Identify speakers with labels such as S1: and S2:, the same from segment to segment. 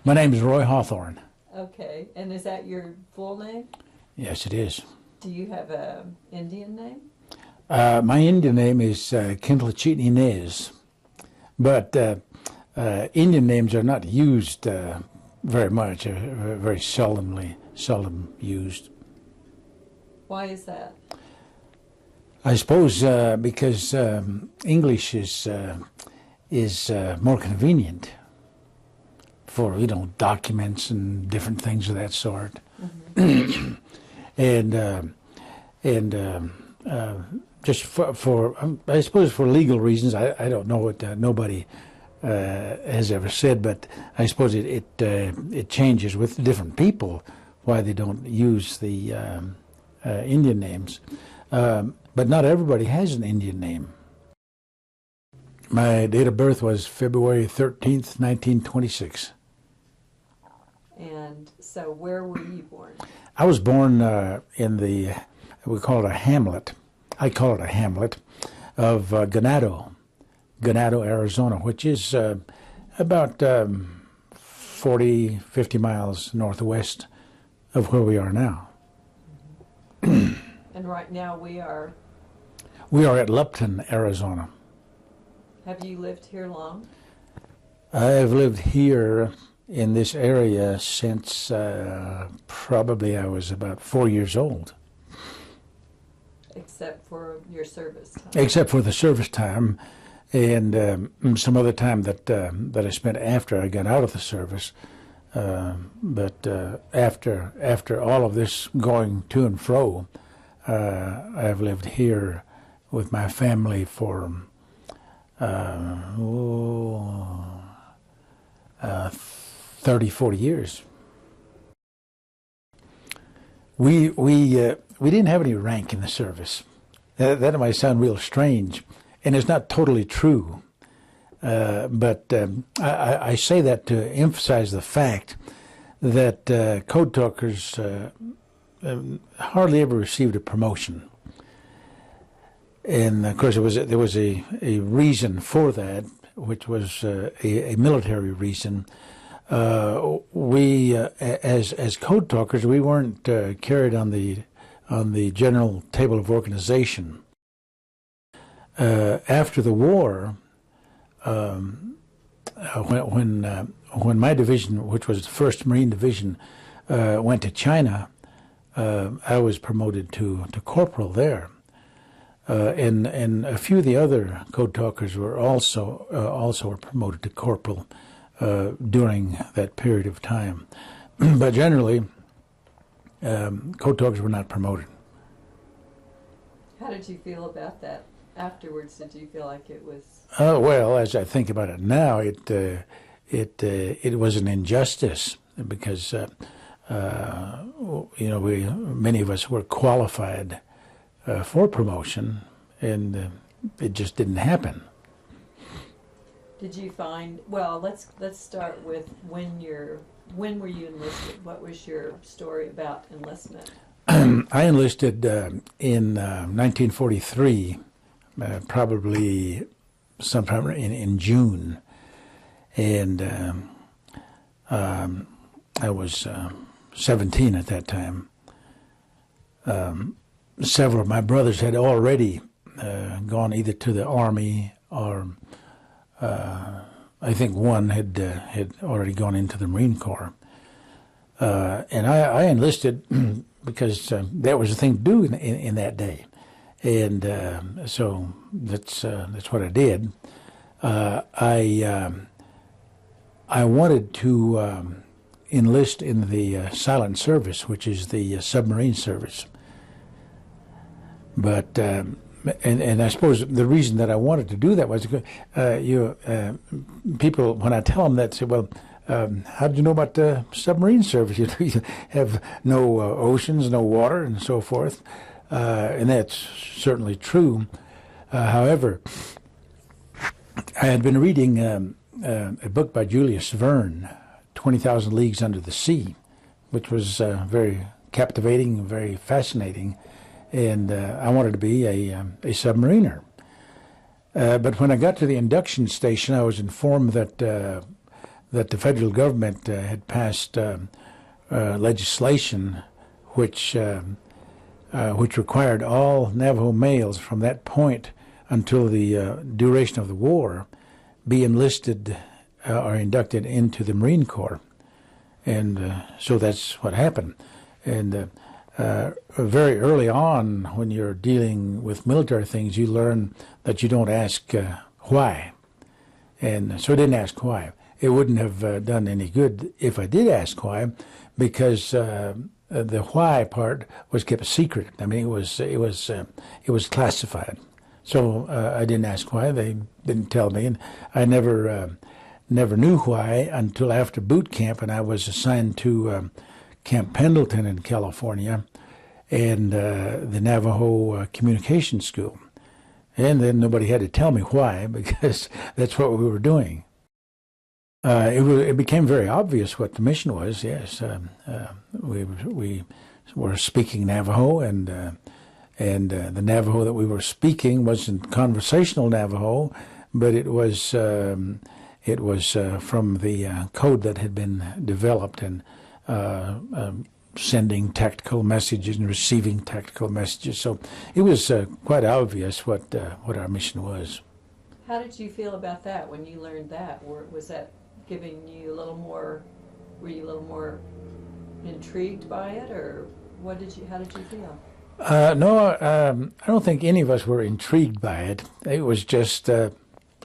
S1: My name is Roy Hawthorne.
S2: Okay, and is that your full name?
S1: Yes, it is.
S2: Do you have an Indian name?
S1: My Indian name is Kintlachitni Nez, but Indian names are not used very much, very seldom used.
S2: Why is that?
S1: I suppose because English is more convenient for documents and different things of that sort, mm-hmm. and just for I suppose for legal reasons. I don't know what nobody has ever said, but I suppose it changes with different people why they don't use the Indian names. But not everybody has an Indian name. My date of birth was February 13th, 1926.
S2: And so where were you born?
S1: I was born we call it a hamlet. I call it a hamlet of Ganado, Arizona, which is about 40, 50 miles northwest of where we are now.
S2: And right now we are
S1: at Lupton, Arizona.
S2: Have you lived here long?
S1: I've lived here in this area since probably I was about 4 years old.
S2: Except for your service time.
S1: Except for the service time and some other time that I spent after I got out of the service. But after all of this going to and fro, I've lived here with my family for 30, 40 years. We didn't have any rank in the service. That might sound real strange, and it's not totally true. But I say that to emphasize the fact that code talkers hardly ever received a promotion. And of course, there was a reason for that, which was a military reason. We, as code talkers, we weren't carried on the general table of organization. After the war, when my division, which was the 1st Marine Division, went to China, I was promoted to corporal there. And a few of the other code talkers were also were promoted to corporal during that period of time. But generally, code talkers were not promoted.
S2: How did you feel about that afterwards? Did you feel like it was?
S1: Well, as I think about it now, it was an injustice because many of us were qualified for promotion, and it just didn't happen.
S2: Did you find? Well, let's start with when were you enlisted? What was your story about enlistment?
S1: I enlisted in 1943, probably sometime in June, and I was 17 at that time. Several of my brothers had already gone either to the Army or I think one had already gone into the Marine Corps. And I enlisted because that was the thing to do in that day. And so that's what I did. I wanted to enlist in the silent service, which is the submarine service. But and I suppose the reason that I wanted to do that was people, when I tell them that, say, well, how did you know about the submarine service? You have no oceans, no water, and so forth. And that's certainly true. However, I had been reading a book by Julius Verne, 20,000 Leagues Under the Sea, which was very captivating, very fascinating, and I wanted to be a submariner. But when I got to the induction station, I was informed that that the federal government had passed legislation which required all Navajo males from that point until the duration of the war be enlisted or inducted into the Marine Corps. And so that's what happened. And very early on, when you're dealing with military things, you learn that you don't ask why. And so I didn't ask why. It wouldn't have done any good if I did ask why, because the why part was kept secret. I mean, it was classified. So I didn't ask why. They didn't tell me, and I never knew why until after boot camp, and I was assigned to Camp Pendleton in California, and the Navajo Communication School. And then nobody had to tell me why, because that's what we were doing. It became very obvious what the mission was. Yes, we were speaking Navajo, and the Navajo that we were speaking wasn't conversational Navajo, but it was from the code that had been developed, and sending tactical messages and receiving tactical messages. So it was quite obvious what our mission was.
S2: How did you feel about that when you learned that? Was that giving you a little more? Were you a little more intrigued by it, or how did you feel?
S1: No, I don't think any of us were intrigued by it. It was just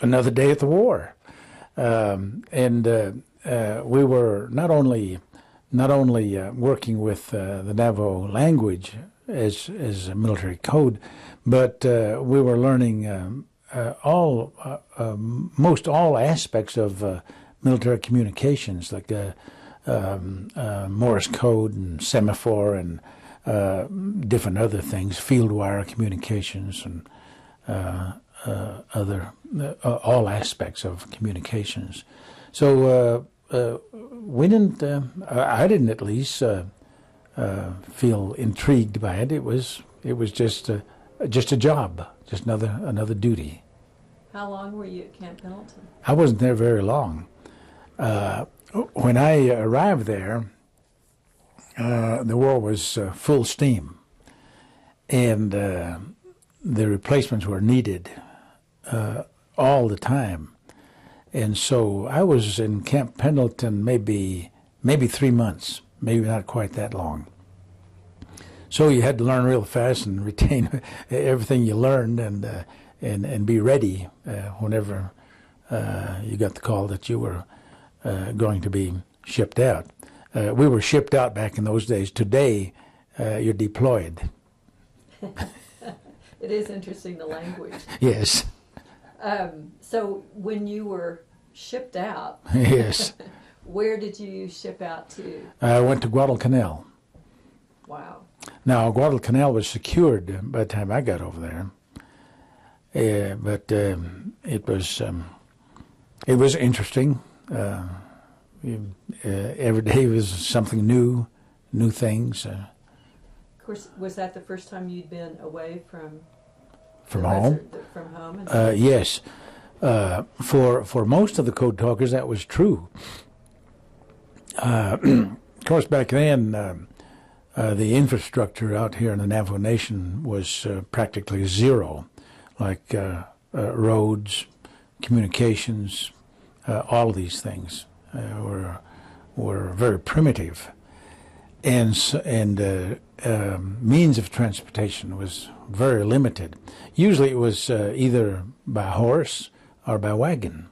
S1: another day at the war, and we were not only working with the Navajo language as a military code, but we were learning most all aspects of military communications, like Morse code and semaphore and different other things, field wire communications and all aspects of communications. So we didn't. I didn't, at least, feel intrigued by it. It was just a job, just another duty.
S2: How long were you at Camp Pendleton?
S1: I wasn't there very long. When I arrived there, the war was full steam, and the replacements were needed all the time. And so I was in Camp Pendleton maybe 3 months, maybe not quite that long. So you had to learn real fast and retain everything you learned, and be ready whenever you got the call that you were going to be shipped out. We were shipped out back in those days. Today, you're deployed.
S2: It is interesting, the language.
S1: Yes.
S2: So when you were shipped out,
S1: yes,
S2: where did you ship out to?
S1: I went to Guadalcanal.
S2: Wow.
S1: Now, Guadalcanal was secured by the time I got over there. But it was interesting. Every day was something new things.
S2: Of course, was that the first time you'd been away from
S1: home?
S2: From home?
S1: Yes. For most of the code talkers, that was true. Of course, back then, the infrastructure out here in the Navajo Nation was practically zero, like roads, communications, all of these things were very primitive, and means of transportation was very limited. Usually, it was either by horse or by wagon.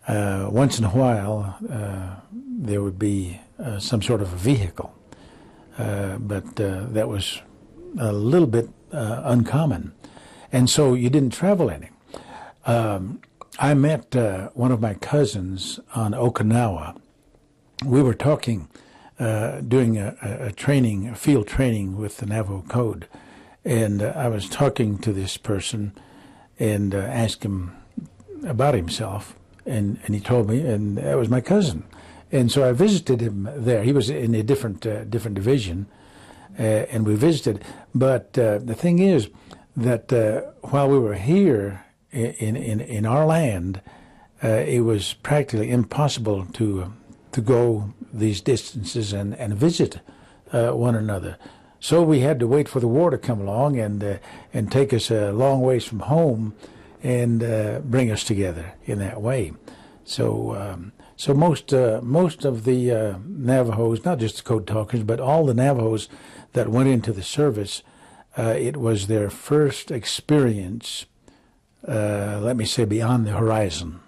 S1: Once in a while, there would be some sort of a vehicle, but that was a little bit uncommon, and so you didn't travel any. I met one of my cousins on Okinawa. We were talking, doing a field training with the Navajo Code, and I was talking to this person and asked him about himself, and he told me, and that was my cousin. And so I visited him there. He was in a different division, and we visited. But the thing is that while we were here in our land, it was practically impossible to go these distances and visit one another. So we had to wait for the war to come along and take us a long ways from home and bring us together in that way. So so most of the Navajos, not just the Code Talkers, but all the Navajos that went into the service, it was their first experience, let me say, beyond the horizon.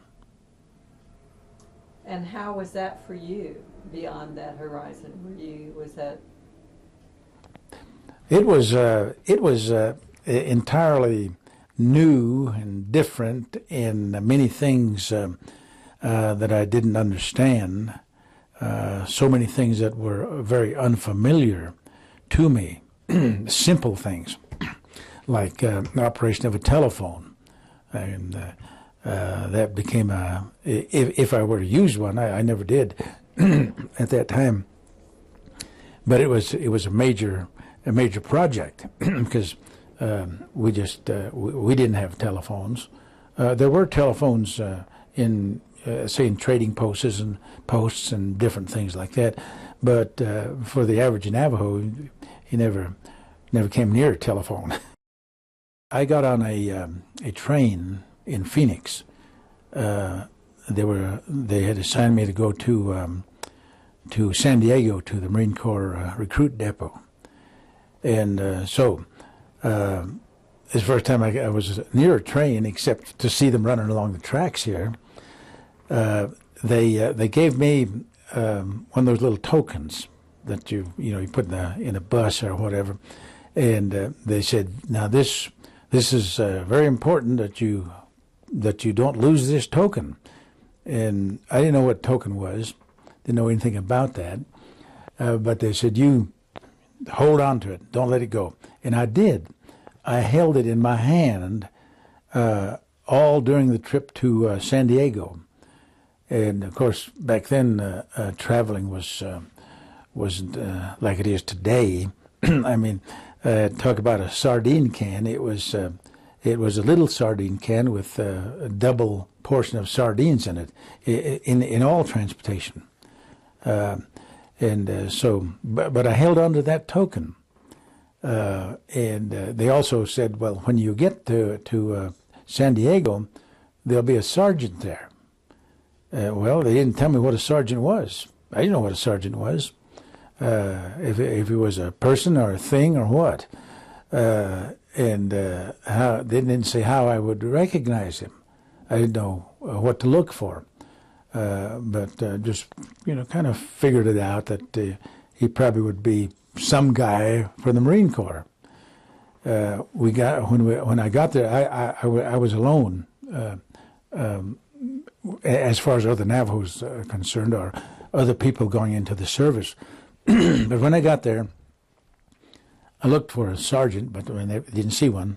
S2: And how was that for you, beyond that horizon? Was that?
S1: It was entirely new and different in many things that I didn't understand. So many things that were very unfamiliar to me. Simple things like the operation of a telephone, and that became if I were to use one, I never did at that time. But it was a major project because we didn't have telephones. There were telephones in say in trading posts and different things like that, but for the average Navajo, he never came near a telephone. I got on a train in Phoenix. They had assigned me to go to San Diego to the Marine Corps recruit depot. And so it's the first time I was near a train, except to see them running along the tracks here. They gave me one of those little tokens that you put in a bus or whatever, and they said, now this is very important that you don't lose this token. And I didn't know what token was, didn't know anything about that, but they said, you hold on to it, don't let it go. And I did. I held it in my hand all during the trip to San Diego. And of course, back then, traveling wasn't like it is today. I mean, talk about a sardine can. It was a little sardine can with a double portion of sardines in it in all transportation. So, but I held on to that token. And they also said, well, when you get to San Diego, there'll be a sergeant there. Well, they didn't tell me what a sergeant was. I didn't know what a sergeant was. If he was a person or a thing or what. And how they didn't say how I would recognize him. I didn't know what to look for. But just, kind of figured it out that he probably would be some guy from the Marine Corps. When I got there, I was alone as far as other Navajos are concerned, or other people going into the service. But when I got there, I looked for a sergeant, but I didn't see one.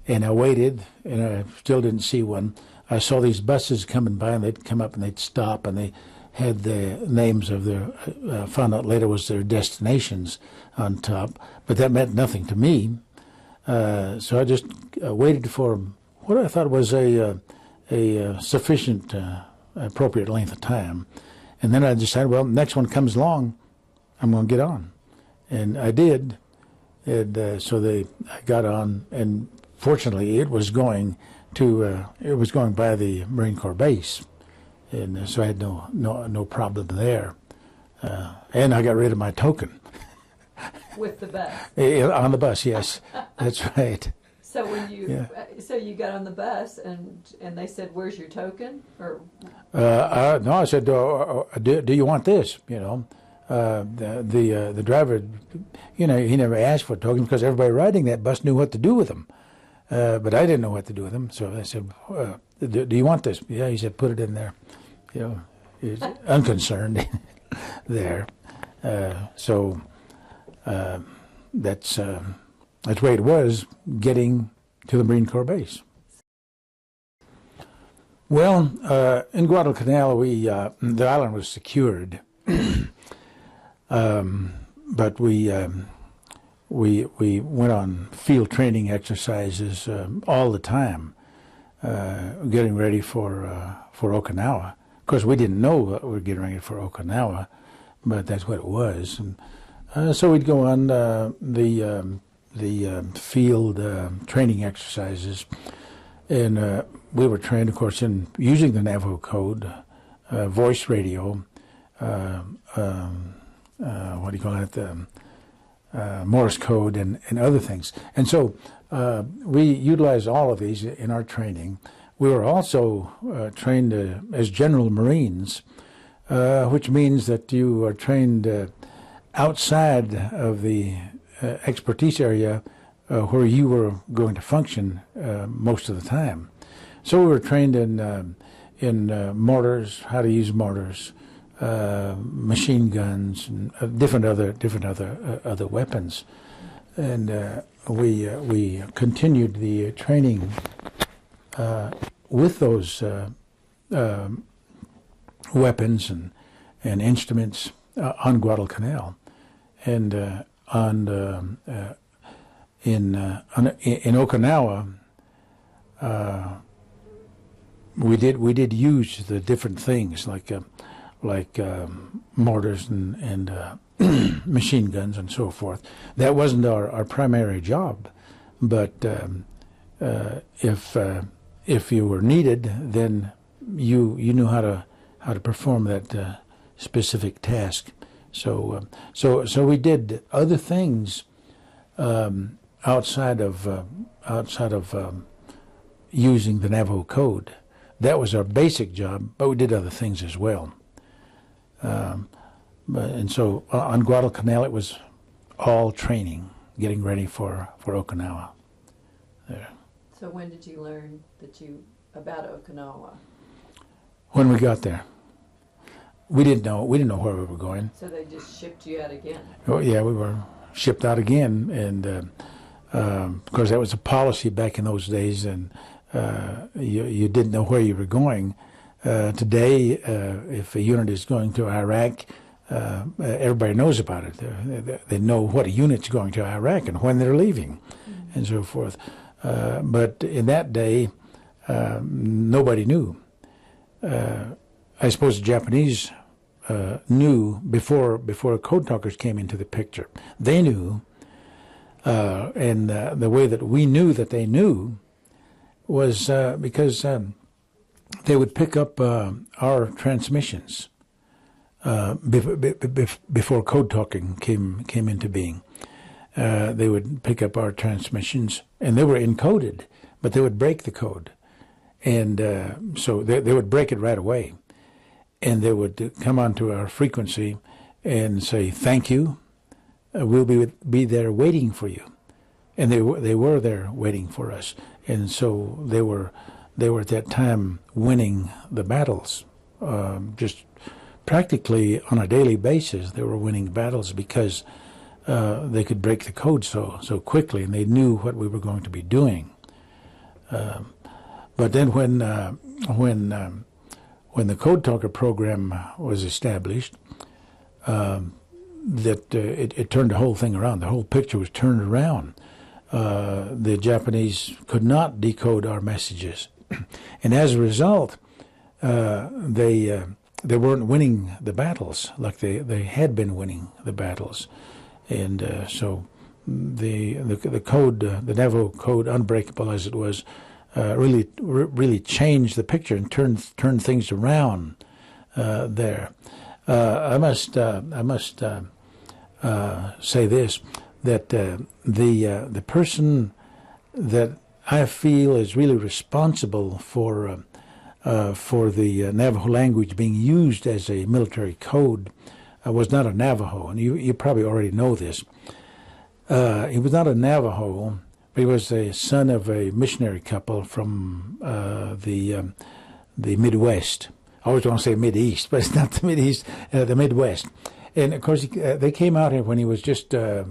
S1: And I waited, and I still didn't see one. I saw these buses coming by, and they'd come up and they'd stop, and they had the names of their, found out later was their destinations on top, but that meant nothing to me. So I just waited for what I thought was a sufficient, appropriate length of time. And then I decided, well, the next one comes along, I'm going to get on. And I did. And so I got on, and fortunately it was going by the Marine Corps base. And so I had no problem there. And I got rid of my token.
S2: With the bus?
S1: On the bus, yes. That's right.
S2: So when so you got on the bus and they said, "Where's your token?" Or
S1: no, I said, "Do you want this?" The driver, he never asked for a token because everybody riding that bus knew what to do with them. But I didn't know what to do with them, so I said, "Do you want this?" Yeah, he said, "Put it in there." He's unconcerned there. So that's the way it was getting to the Marine Corps base. Well, in Guadalcanal, the island was secured, but we went on field training exercises all the time. getting ready for Okinawa. Of course, we didn't know what we were getting ready for Okinawa, but that's what it was. And so we'd go on the field training exercises, and we were trained, of course, in using the Navajo code, voice radio, what do you call it, Morse code, and other things. And so we utilized all of these in our training. We were also trained as general Marines, which means that you are trained outside of the expertise area where you were going to function most of the time. So we were trained in mortars, how to use mortars, machine guns, and different other weapons, and we continued the training with those weapons and instruments on Guadalcanal, and in Okinawa. We did use the different things like mortars and machine guns and so forth. That wasn't our primary job, but if you were needed, then you knew how to perform that specific task. So we did other things outside of using the Navajo code. That was our basic job, but we did other things as well. And so on Guadalcanal, it was all training, getting ready for Okinawa. There.
S2: So when did you learn about Okinawa?
S1: When we got there, we didn't know where we were going.
S2: So they just shipped you out again?
S1: Oh yeah, we were shipped out again, and of course that was a policy back in those days, and you didn't know where you were going. Today, if a unit is going to Iraq, everybody knows about it. They know what a unit's going to Iraq and when they're leaving, and so forth. But in that day, nobody knew. I suppose the Japanese knew before code talkers came into the picture. They knew, and the way that we knew that they knew was because they would pick up our transmissions before code talking came into being. They would pick up our transmissions, and they were encoded, but they would break the code, and so they would break it right away, and they would come onto our frequency and say, "Thank you, we'll be there waiting for you," and they were there waiting for us, and so they were at that time winning the battles, just practically on a daily basis. They were winning battles because they could break the code so quickly, and they knew what we were going to be doing. But then when the Code Talker program was established, it turned the whole thing around. The whole picture was turned around. The Japanese could not decode our messages, and as a result, they weren't winning the battles like they had been winning the battles, and so the code, the Navajo code, unbreakable as it was, really changed the picture and turned things around there. I must say this, that the person that I feel is really responsible for the Navajo language being used as a military code was not a Navajo, and you probably already know this. He was not a Navajo, but he was a son of a missionary couple from the Midwest. I always want to say Mideast, but it's not the Mideast, the Midwest. And of course, they came out here when he was just a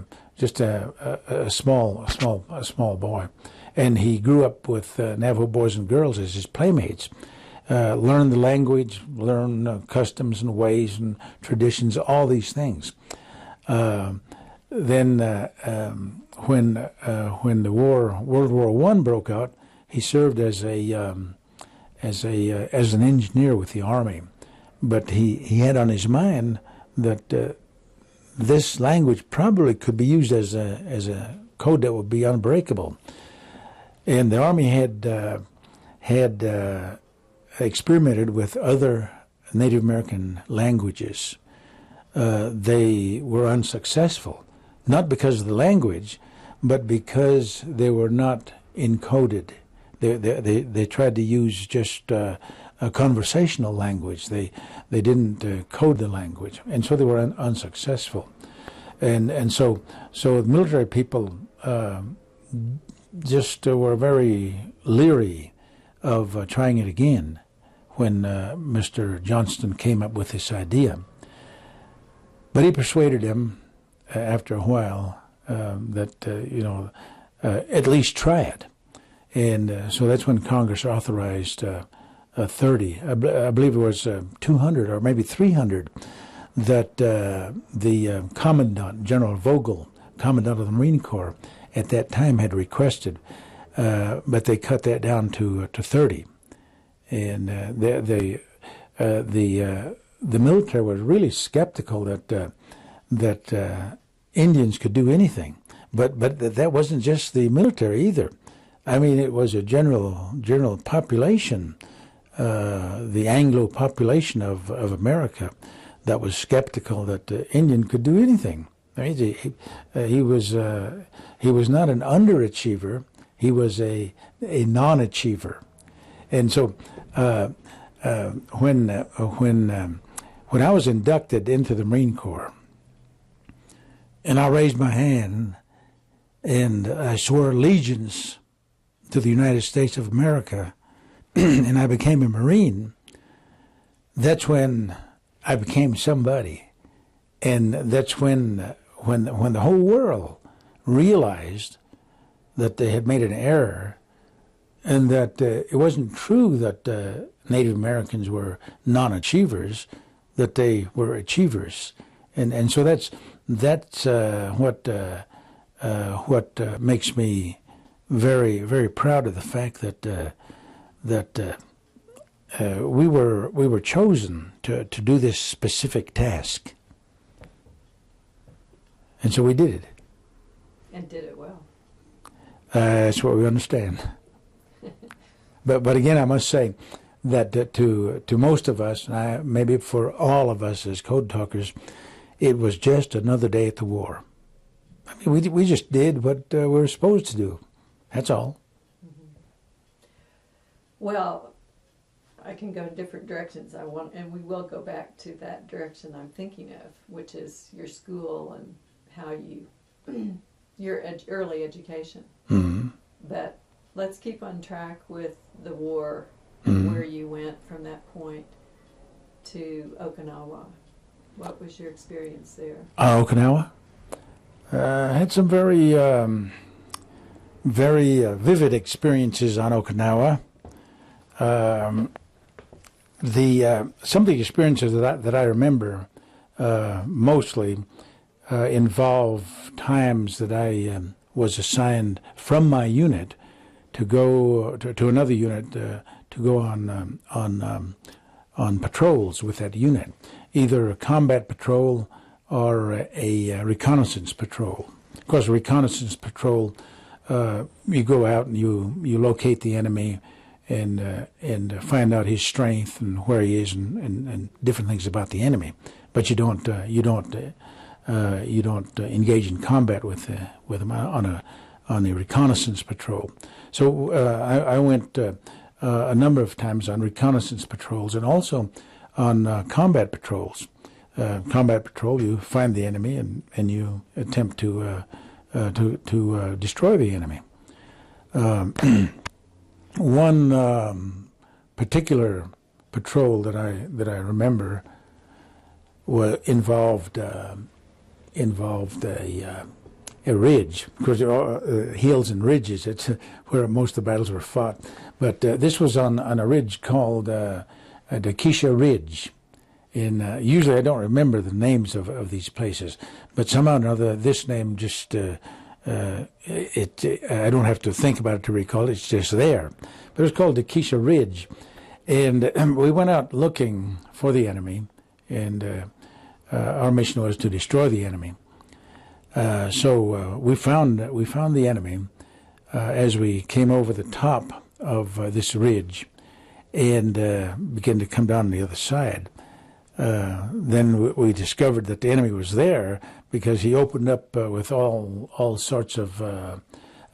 S1: small boy, and he grew up with Navajo boys and girls as his playmates. Learn the language, learn customs and ways and traditions, all these things. Then when the World War I broke out, he served as an engineer with the Army, but he had on his mind that this language probably could be used as a code that would be unbreakable. And the Army had experimented with other Native American languages. They were unsuccessful, not because of the language, but because they were not encoded. They tried to use just a conversational language. They didn't code the language, and so they were unsuccessful. And so the military people just were very leery of trying it again when Mr. Johnston came up with this idea. But he persuaded him after a while that at least try it. And so that's when Congress authorized 30. I believe it was 200 or maybe 300 that the Commandant, General Vogel, Commandant of the Marine Corps, at that time had requested, but they cut that down to 30. And the military was really skeptical that Indians could do anything. But that wasn't just the military either. I mean, it was a general population, the Anglo population of America, that was skeptical that the Indian could do anything. I mean, he was not an underachiever; he was a non-achiever. And so, when I was inducted into the Marine Corps, and I raised my hand and I swore allegiance to the United States of America, and I became a Marine, that's when I became somebody. And that's when the whole world realized that they had made an error, and that it wasn't true that Native Americans were non-achievers, that they were achievers. And so that's what makes me very, very proud of the fact that we were chosen to do this specific task, and so we did it.
S2: And did it well.
S1: That's what we understand. But again, I must say that to most of us, and maybe for all of us as code talkers, it was just another day at the war. I mean, we just did what we were supposed to do. That's all.
S2: Mm-hmm. Well, I can go in different directions. And we will go back to that direction I'm thinking of, which is your school and how your early education.
S1: Mm-hmm.
S2: But let's keep on track with the war and where you went from that point to Okinawa. What was your experience there?
S1: Okinawa? I had some very vivid experiences on Okinawa. Some of the experiences that I remember mostly involve times that I was assigned from my unit to go to another unit to go on patrols with that unit, either a combat patrol or a reconnaissance patrol. Of course, a reconnaissance patrol, you go out and you locate the enemy and find out his strength and where he is and different things about the enemy, but you don't engage in combat with him on a reconnaissance patrol. So I went a number of times on reconnaissance patrols and also on combat patrols. Combat patrol, you find the enemy and you attempt to destroy the enemy. One particular patrol that I remember involved a ridge. Of course, there are hills and ridges. It's where most of the battles were fought. But this was on a ridge called the Keisha Ridge. Usually I don't remember the names of these places, but somehow or another this name just I don't have to think about it to recall it. It's just there. But it's called the Keisha Ridge. And we went out looking for the enemy, and our mission was to destroy the enemy. So we found the enemy as we came over the top of this ridge and began to come down the other side. Then we discovered that the enemy was there because he opened up with all sorts of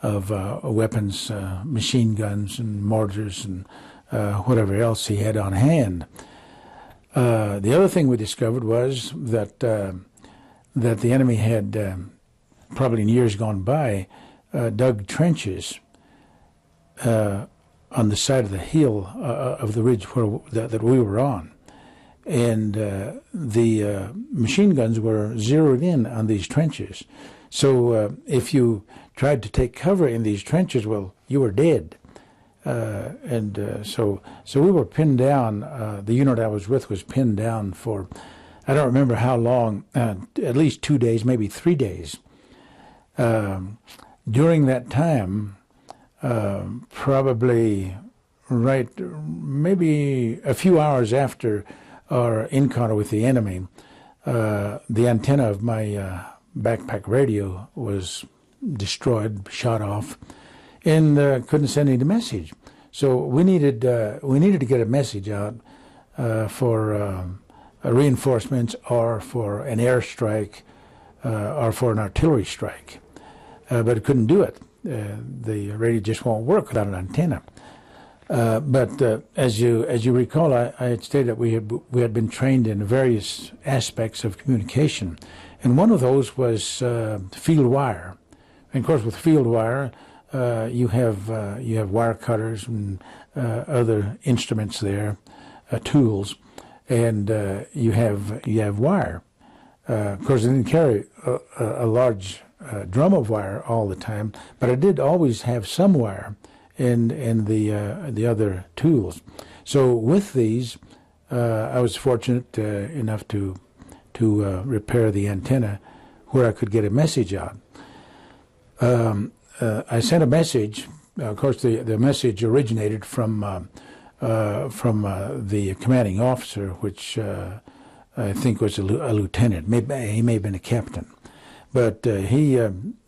S1: weapons, machine guns and mortars and whatever else he had on hand. The other thing we discovered was that the enemy had, probably in years gone by, dug trenches on the side of the hill of the ridge that we were on. And the machine guns were zeroed in on these trenches. So if you tried to take cover in these trenches, well, you were dead. So we were pinned down. The unit I was with was pinned down for, I don't remember how long, at least 2 days, maybe 3 days. During that time, probably maybe a few hours after our encounter with the enemy, the antenna of my backpack radio was destroyed, shot off, and couldn't send any message. So we needed to get a message out for reinforcements, or for an airstrike, or for an artillery strike, but it couldn't do it. The radio just won't work without an antenna. But as you recall, I had stated that we had been trained in various aspects of communication, and one of those was field wire. And of course, with field wire, you have wire cutters and other instruments there, tools, and you have wire. Of course, I didn't carry a large drum of wire all the time, but I did always have some wire in the other tools. So with these, I was fortunate enough to repair the antenna where I could get a message out. I sent a message. Of course, the message originated from the commanding officer, which I think was a lieutenant. He may have been a captain. But he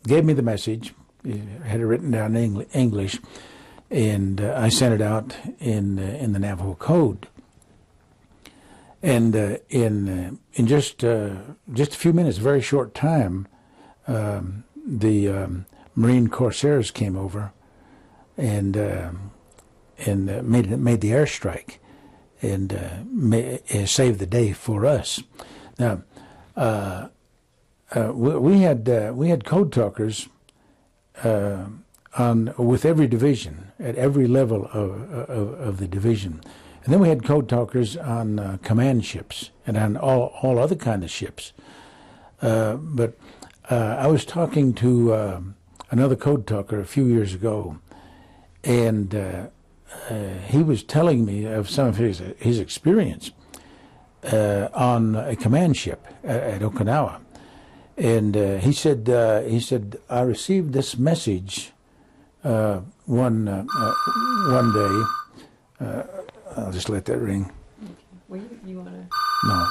S1: gave me the message. He had it written down in English, and I sent it out in the Navajo code. And in just a few minutes, a very short time, the Marine Corsairs came over and made the airstrike and saved the day for us. Now, we had code talkers with every division, at every level of the division. And then we had code talkers on command ships and on all other kind of ships. But I was talking to another code talker a few years ago, and he was telling me of some of his experience on a command ship at Okinawa. And he said, I received this message one day. I'll just let that ring.
S2: Okay. Well, you want to?
S1: No.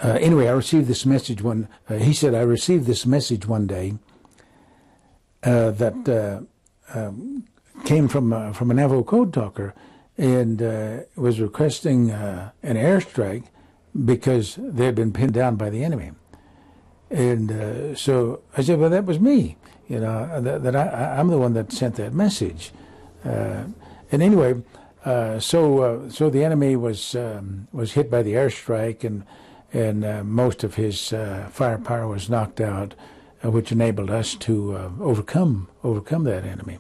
S1: Anyway, I received this message he said, I received this message one day that came from a Navajo code talker, and was requesting an airstrike because they had been pinned down by the enemy. And so I said, well, that was me. You know, I'm the one that sent that message. And anyway, so the enemy was hit by the airstrike, and most of his firepower was knocked out, which enabled us to overcome that enemy.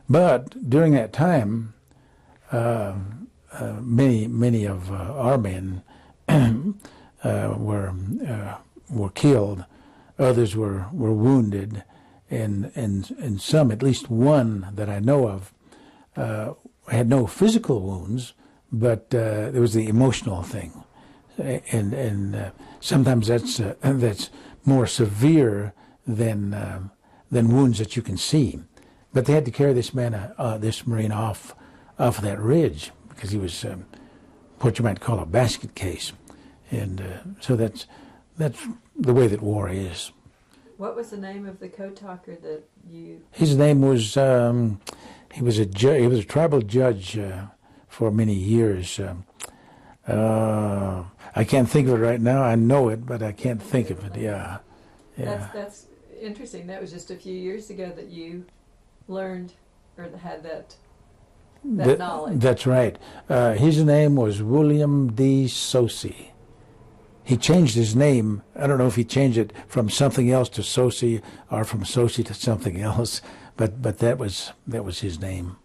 S1: But during that time, many of our men were killed. Others were wounded, and some, at least one that I know of, had no physical wounds, but there was the emotional thing, and sometimes that's more severe than wounds that you can see. But they had to carry this man, this Marine, off that ridge because he was what you might call a basket case, and so that's the way that war is.
S2: What was the name of the code talker that you?
S1: His name was he was a tribal judge for many years. I can't think of it right now. I know it, but I can't think of it. Yeah.
S2: That's interesting. That was just a few years ago that you learned or had that knowledge.
S1: That's right. His name was William D. Sosi. He changed his name. I don't know if he changed it from something else to Sosi or from Sosi to something else, but that was his name.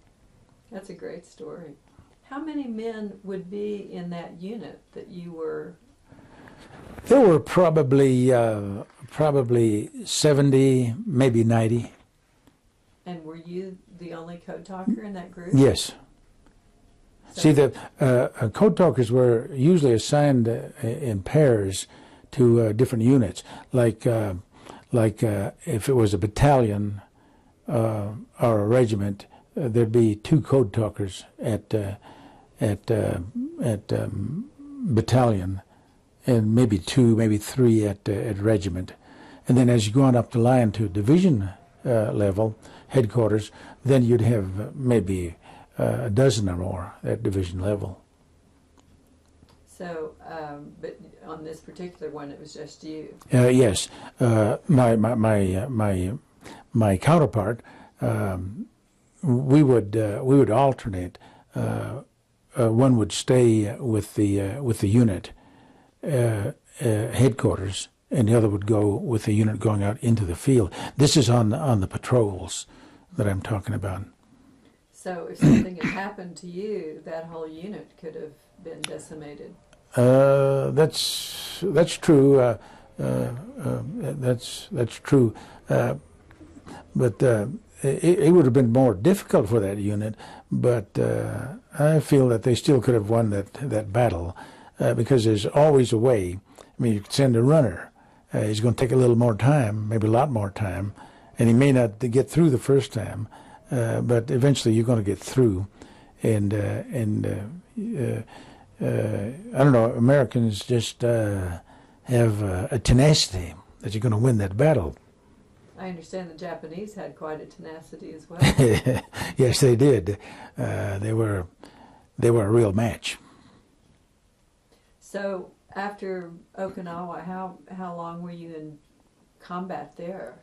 S2: That's a great story. How many men would be in that unit that you were?
S1: There were probably 70, maybe 90.
S2: And were you the only code talker in that group?
S1: Yes.
S2: So,
S1: See, the code talkers were usually assigned in pairs to different units. Like if it was a battalion or a regiment, there'd be 2 code talkers at battalion, and maybe 2, maybe 3 at regiment. And then as you go on up the line to division level, headquarters, then you'd have maybe a dozen or more at division level.
S2: So, but on this particular one, it was just you.
S1: Yes, my counterpart, we would alternate. One would stay with the unit headquarters, and the other would go with the unit going out into the field. This is on the patrols that I'm talking about.
S2: So if something had happened to you, that whole unit could have been decimated.
S1: That's true. That's true. But it would have been more difficult for that unit. But I feel that they still could have won that battle because there's always a way. I mean, you could send a runner. He's going to take a little more time, maybe a lot more time, and he may not get through the first time, but eventually you're going to get through. And I don't know, Americans just have a tenacity that you're going to win that battle.
S2: I understand the Japanese had quite a tenacity as well.
S1: Yes, they did. They were a real match.
S2: So after Okinawa, how long were you in combat there?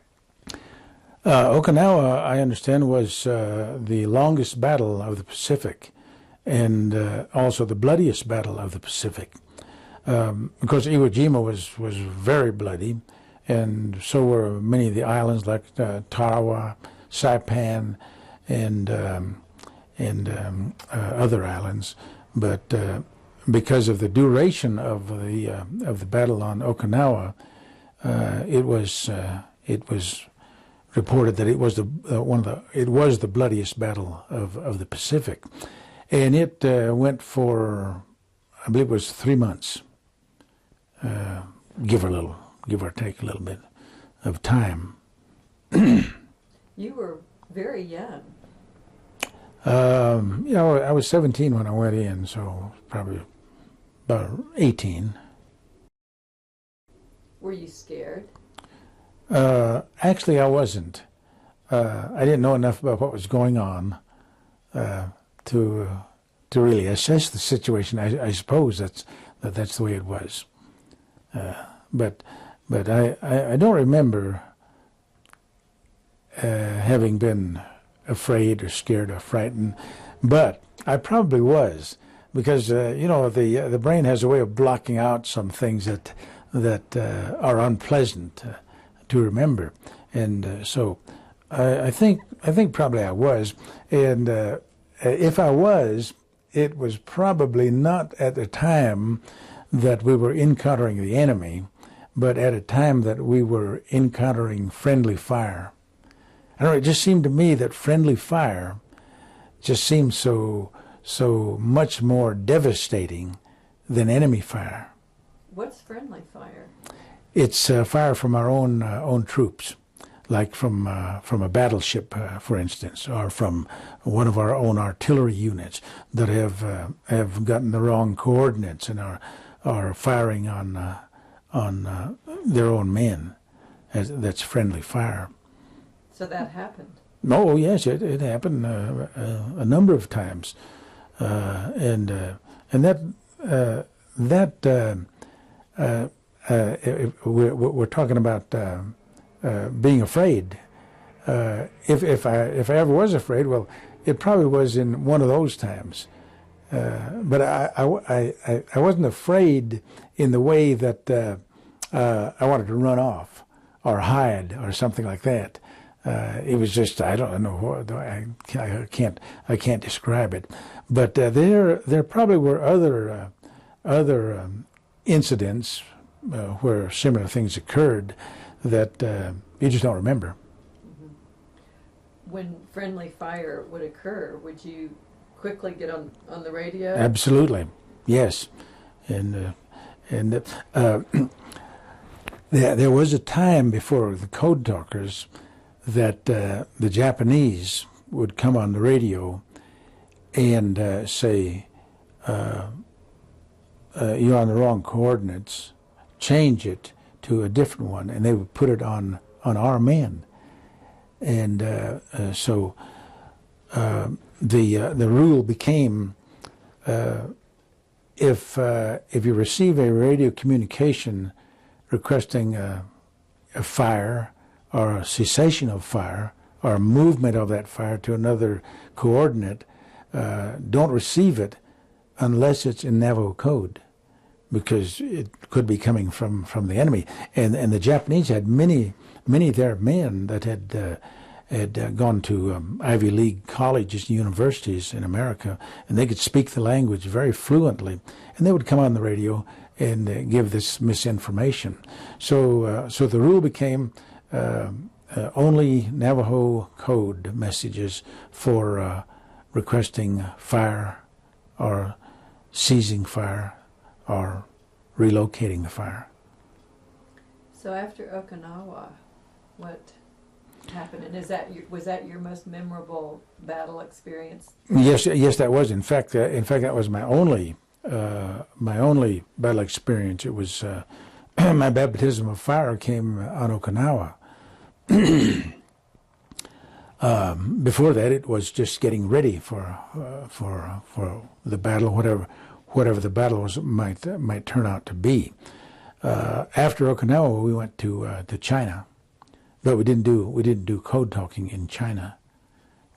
S1: Okinawa, I understand, was the longest battle of the Pacific, and also the bloodiest battle of the Pacific. Because Iwo Jima was very bloody, and so were many of the islands like Tarawa, Saipan, and other islands. But because of the duration of the battle on Okinawa, it was reported that it was the bloodiest battle of the Pacific, and it went for, I believe it was 3 months, give or take a little bit of time.
S2: You were very young.
S1: I was 17 when I went in, so probably about 18.
S2: Were you scared?
S1: Actually, I wasn't. I didn't know enough about what was going on to really assess the situation. I suppose that's the way it was. But I don't remember having been afraid or scared or frightened. But I probably was, because the brain has a way of blocking out some things that are unpleasant to remember, and so I think probably I was, and if I was, it was probably not at the time that we were encountering the enemy, but at a time that we were encountering friendly fire. I don't know, it just seemed to me that friendly fire just seemed so much more devastating than enemy fire.
S2: What's friendly fire?
S1: It's fire from our own troops, like from a battleship, for instance, or from one of our own artillery units that have gotten the wrong coordinates and are firing on their own men. That's friendly fire.
S2: So that happened.
S1: Oh yes, it happened a number of times, and we're talking about being afraid. If I ever was afraid, well, it probably was in one of those times. But I wasn't afraid in the way that I wanted to run off or hide or something like that. It was just, I don't know what, I can't describe it. But there probably were other incidents where similar things occurred that you just don't remember.
S2: When friendly fire would occur, would you quickly get on the radio?
S1: Absolutely, yes. And there was a time before the code talkers that the Japanese would come on the radio and say, you're on the wrong coordinates, change it to a different one, and they would put it on our men. And so the rule became, if you receive a radio communication requesting a fire or a cessation of fire or a movement of that fire to another coordinate, don't receive it unless it's in Navajo code, because it could be coming from the enemy. And the Japanese had many of their men that had gone to Ivy League colleges and universities in America, and they could speak the language very fluently, and they would come on the radio and give this misinformation. So the rule became only Navajo code messages for requesting fire or seizing fire or relocating the fire.
S2: So after Okinawa, what happened? And was that your most memorable battle experience?
S1: Yes, that was. In fact, that was my only battle experience. It was my baptism of fire came on Okinawa. Before that, it was just getting ready for the battle, whatever the battle might turn out to be. After Okinawa, we went to China, but we didn't do code talking in China.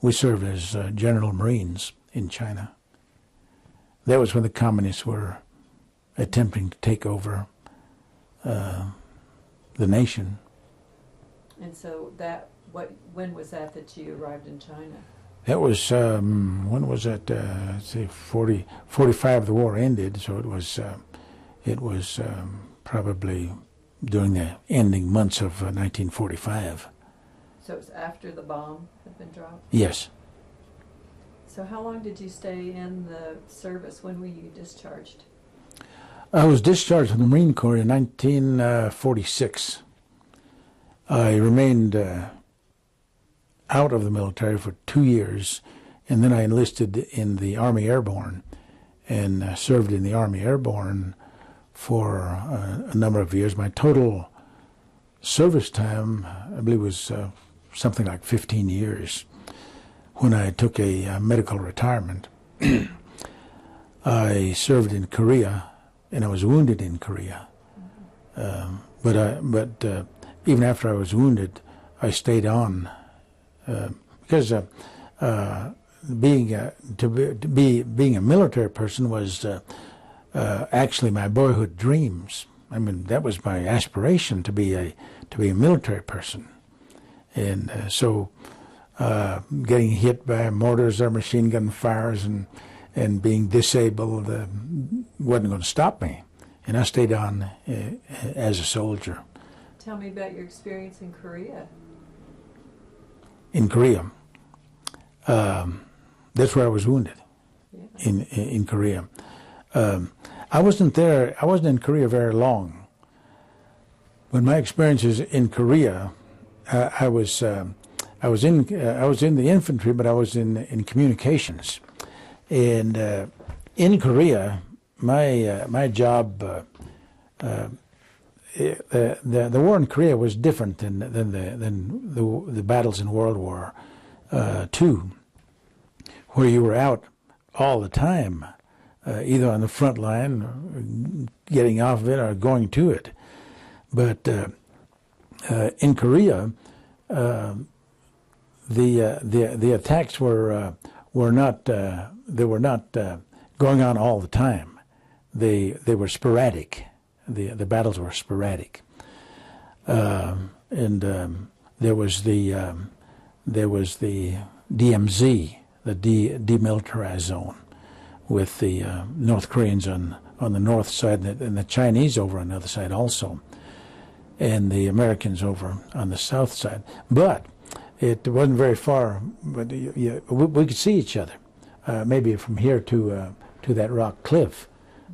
S1: We served as General Marines in China. That was when the communists were attempting to take over the nation. And
S2: so when was that you arrived in China?
S1: That was, when was that? Say 45, the war ended, so it was probably during the ending months of 1945.
S2: So it was after the bomb had been dropped?
S1: Yes.
S2: So how long did you stay in the service? When were you discharged?
S1: I was discharged from the Marine Corps in 1946. I remained out of the military for 2 years, and then I enlisted in the Army Airborne and served in the Army Airborne for a number of years. My total service time, I believe, was something like 15 years. When I took a medical retirement, I served in Korea, and I was wounded in Korea. But even after I was wounded, I stayed on because being a military person was actually my boyhood dreams. I mean, that was my aspiration, to be a military person, and so getting hit by mortars or machine gun fires and being disabled wasn't going to stop me, and I stayed on as a soldier.
S2: Tell me about your experience in Korea.
S1: In Korea, that's where I was wounded. Yeah. In Korea, I wasn't in Korea very long. But my experiences in Korea, I was in the infantry, but I was in communications, and in Korea, my job. The war in Korea was different than the battles in World War II, where you were out all the time, either on the front line, getting off of it, or going to it. But in Korea, the attacks were not going on all the time. They were sporadic. The battles were sporadic, and there was the DMZ, the demilitarized zone, with the North Koreans on the north side and the Chinese over on the other side also, and the Americans over on the south side. But it wasn't very far. But we could see each other, maybe from here to that rock cliff.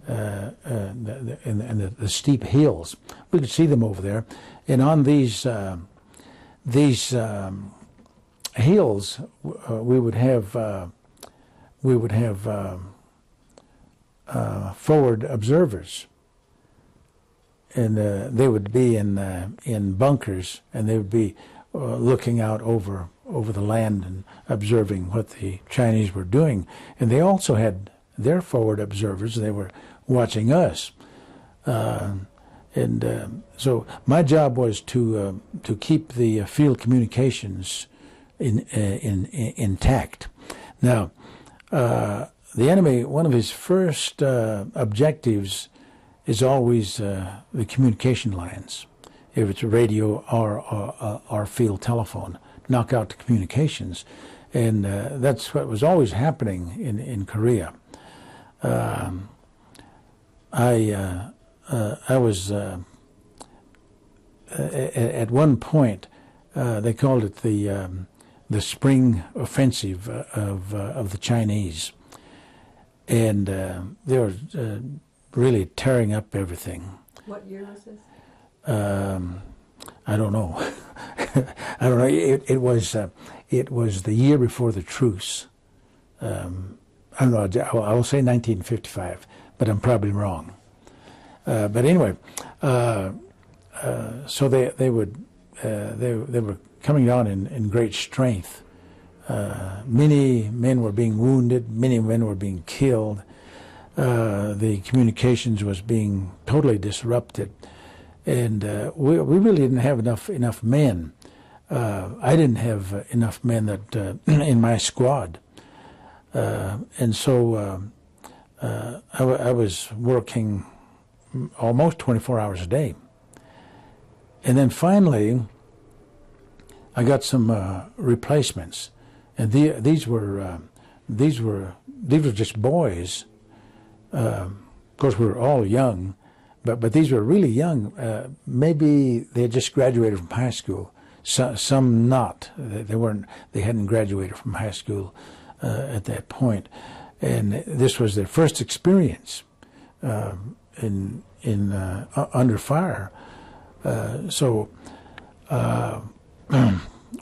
S1: And the steep hills, we could see them over there, and on these hills, we would have forward observers, and they would be in bunkers, and they would be looking out over the land and observing what the Chinese were doing, and they also had their forward observers. They were watching us, and so my job was to keep the field communications intact. Now, the enemy, one of his first objectives is always the communication lines. If it's a radio or field telephone, knock out the communications, and that's what was always happening in Korea. I was at one point, they called it the spring offensive of the Chinese, and they were really tearing up everything.
S2: What year was this?
S1: I don't know. I don't know. It was the year before the truce. I don't know. I will say 1955. But I'm probably wrong. But anyway, so they were coming down in great strength. Many men were being wounded. Many men were being killed. The communications was being totally disrupted, and we really didn't have enough men. I didn't have enough men that in my squad, and so. I was working almost 24 hours a day, and then finally I got some replacements, and these were just boys. Of course, we were all young, but these were really young. Maybe they had just graduated from high school. Some not. They hadn't graduated from high school at that point. And this was their first experience under fire. So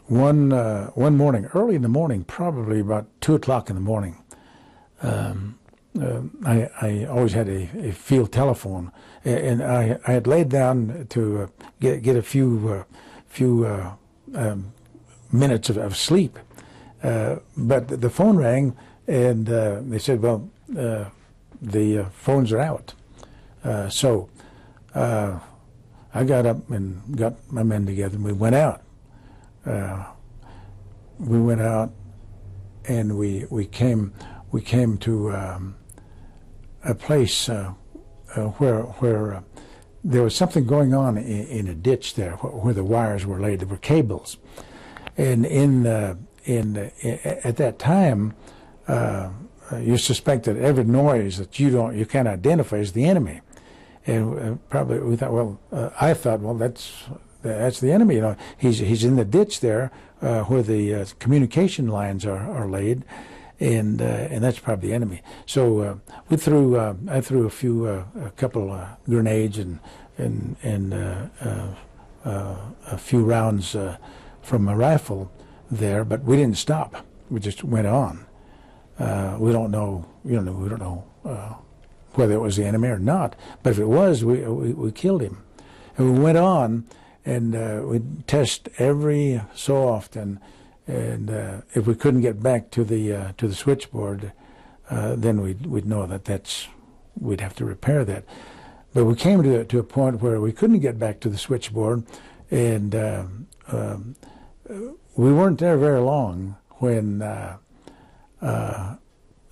S1: one morning, early in the morning, probably about 2 o'clock in the morning, I always had a field telephone, and I had laid down to get a few minutes of sleep, but the phone rang. And they said, well, the phones are out. So I got up and got my men together, and we went out. And we came to a place where there was something going on in a ditch there, where the wires were laid. There were cables, and at that time. You suspect that every noise that you can't identify is the enemy, and probably we thought. Well, I thought, well, that's the enemy. He's in the ditch there where the communication lines are laid, and that's probably the enemy. So I threw a couple grenades and a few rounds from a rifle there, but we didn't stop. We just went on. We don't know, we don't know whether it was the enemy or not. But if it was, we killed him. And we went on, and we'd test every so often. And if we couldn't get back to the switchboard, then we'd know that we'd have to repair that. But we came to a point where we couldn't get back to the switchboard, and we weren't there very long when there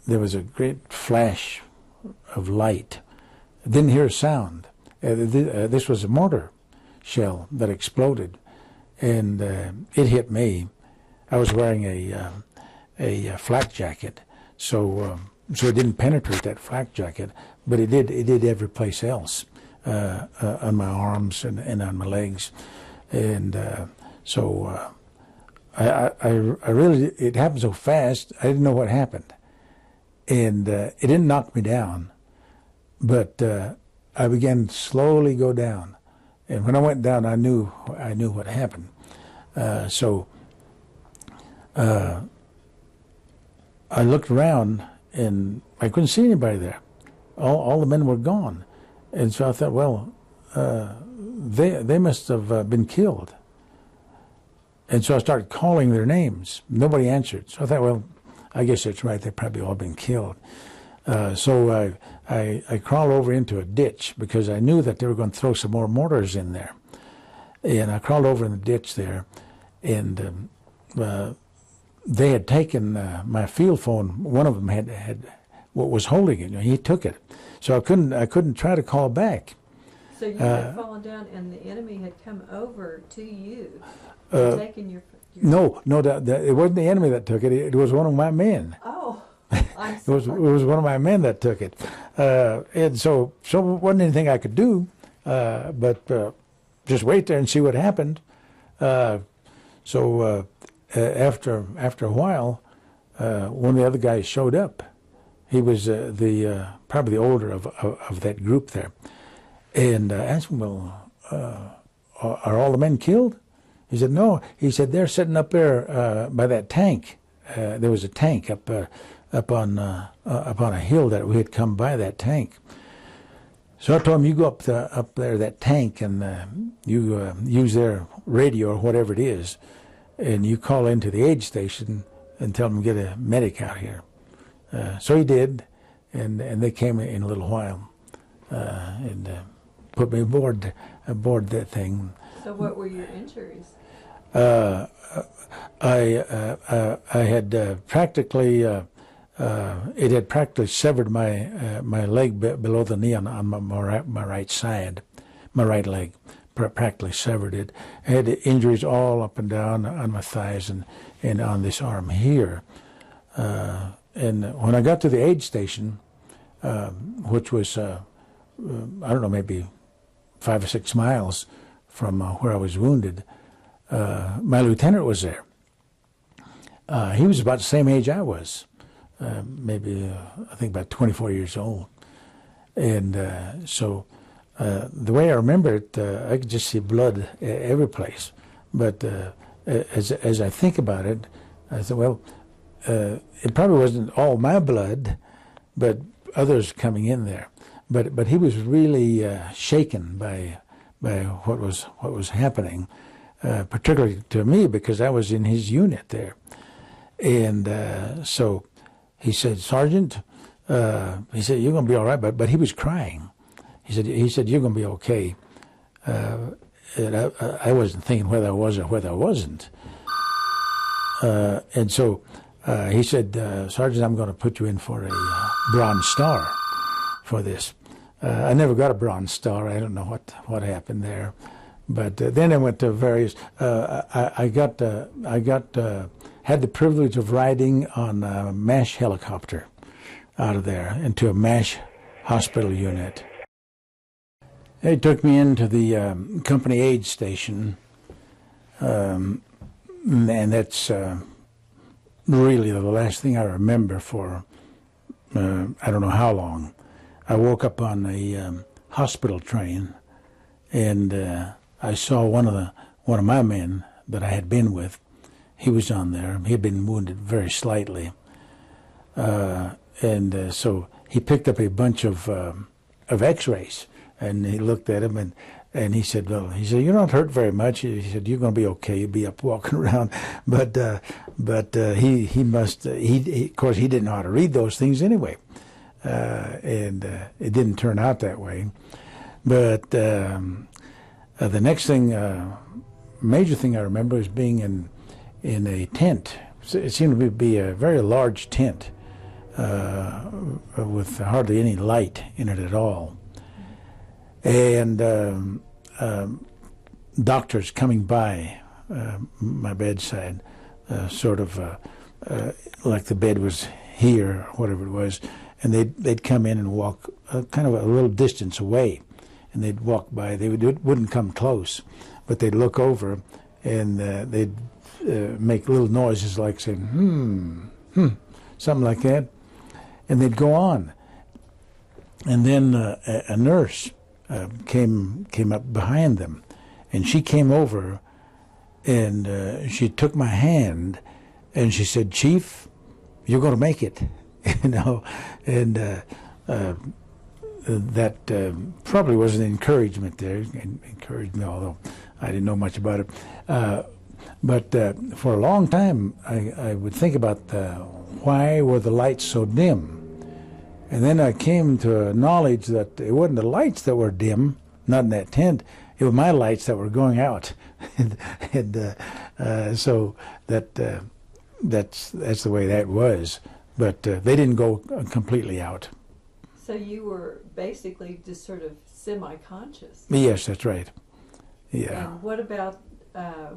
S1: was a great flash of light. I didn't hear a sound. This was a mortar shell that exploded, and it hit me. I was wearing a flak jacket, so it didn't penetrate that flak jacket, but it did every place else, on my arms and on my legs, and so I really, it happened so fast, I didn't know what happened, and it didn't knock me down, but I began to slowly go down, and when I went down, I knew what happened. I looked around, and I couldn't see anybody there. All the men were gone, and so I thought, well, they must have been killed. And so I started calling their names. Nobody answered. So I thought, well, I guess that's right. They've probably all been killed. So I crawled over into a ditch because I knew that they were going to throw some more mortars in there. And I crawled over in the ditch there, and they had taken my field phone. One of them had what was holding it. He took it, so I couldn't try to call back.
S2: So you had fallen down, and the enemy had come over to you, and taken your
S1: No, it wasn't the enemy that took it. It was one of my men.
S2: Oh, I'm
S1: It was one of my men that took it, and so it wasn't anything I could do, but just wait there and see what happened. So after a while, one of the other guys showed up. He was probably the older of that group there, and I asked him, "Well, are all the men killed?" He said, "No." He said, "They're sitting up there by that tank. There was a tank up on a hill that we had come by that tank." So I told him, "You go up there, that tank, and you use their radio or whatever it is, and you call into the aid station and tell them to get a medic out here." So he did, and they came in a little while and put me aboard that thing.
S2: So what were your injuries?
S1: I had practically it had practically severed my leg below the knee on my right side, my right leg, practically severed it. I had injuries all up and down on my thighs and on this arm here. And when I got to the aid station, which was I don't know, maybe 5 or 6 miles from where I was wounded, my lieutenant was there. He was about the same age I was, maybe I think about 24 years old. And so the way I remember it, I could just see blood every place. But as I think about it, I thought, well, it probably wasn't all my blood, but others coming in there. But he was really shaken by what was happening, particularly to me because I was in his unit there. And so he said, "Sergeant," he said, "you're going to be all right." But he was crying. He said, "You're going to be okay." And I wasn't thinking whether I was or whether I wasn't. And so he said, "Sergeant, I'm going to put you in for a Bronze Star for this." I never got a Bronze Star. I don't know what happened there. But then I went to various. Had the privilege of riding on a MASH helicopter out of there into a MASH hospital unit. They took me into the company aid station, and that's really the last thing I remember for I don't know how long. I woke up on a hospital train, and I saw one of my men that I had been with. He was on there. He had been wounded very slightly, and so he picked up a bunch of X-rays, and he looked at him and he said, "Well, he said, you're not hurt very much." He said, "You're going to be okay. You'll be up walking around." But he must. Of course, he didn't know how to read those things anyway, and it didn't turn out that way. But the next thing, major thing I remember is being in a tent. It seemed to be a very large tent with hardly any light in it at all. And doctors coming by my bedside, sort of like the bed was here, or whatever it was, and they'd come in and walk kind of a little distance away, and they'd walk by. They wouldn't come close, but they'd look over, and they'd make little noises like saying, something like that, and they'd go on. And then a nurse came up behind them, and she came over, and she took my hand, and she said, "Chief, you're going to make it," you know, and that probably was an encouragement there. It encouraged me, although I didn't know much about it. But for a long time, I would think about why were the lights so dim. And then I came to knowledge that it wasn't the lights that were dim, not in that tent. It was my lights that were going out, and so that's the way that was. But they didn't go completely out.
S2: So you were basically just sort of semi-conscious.
S1: Yes, that's right. Yeah.
S2: And what about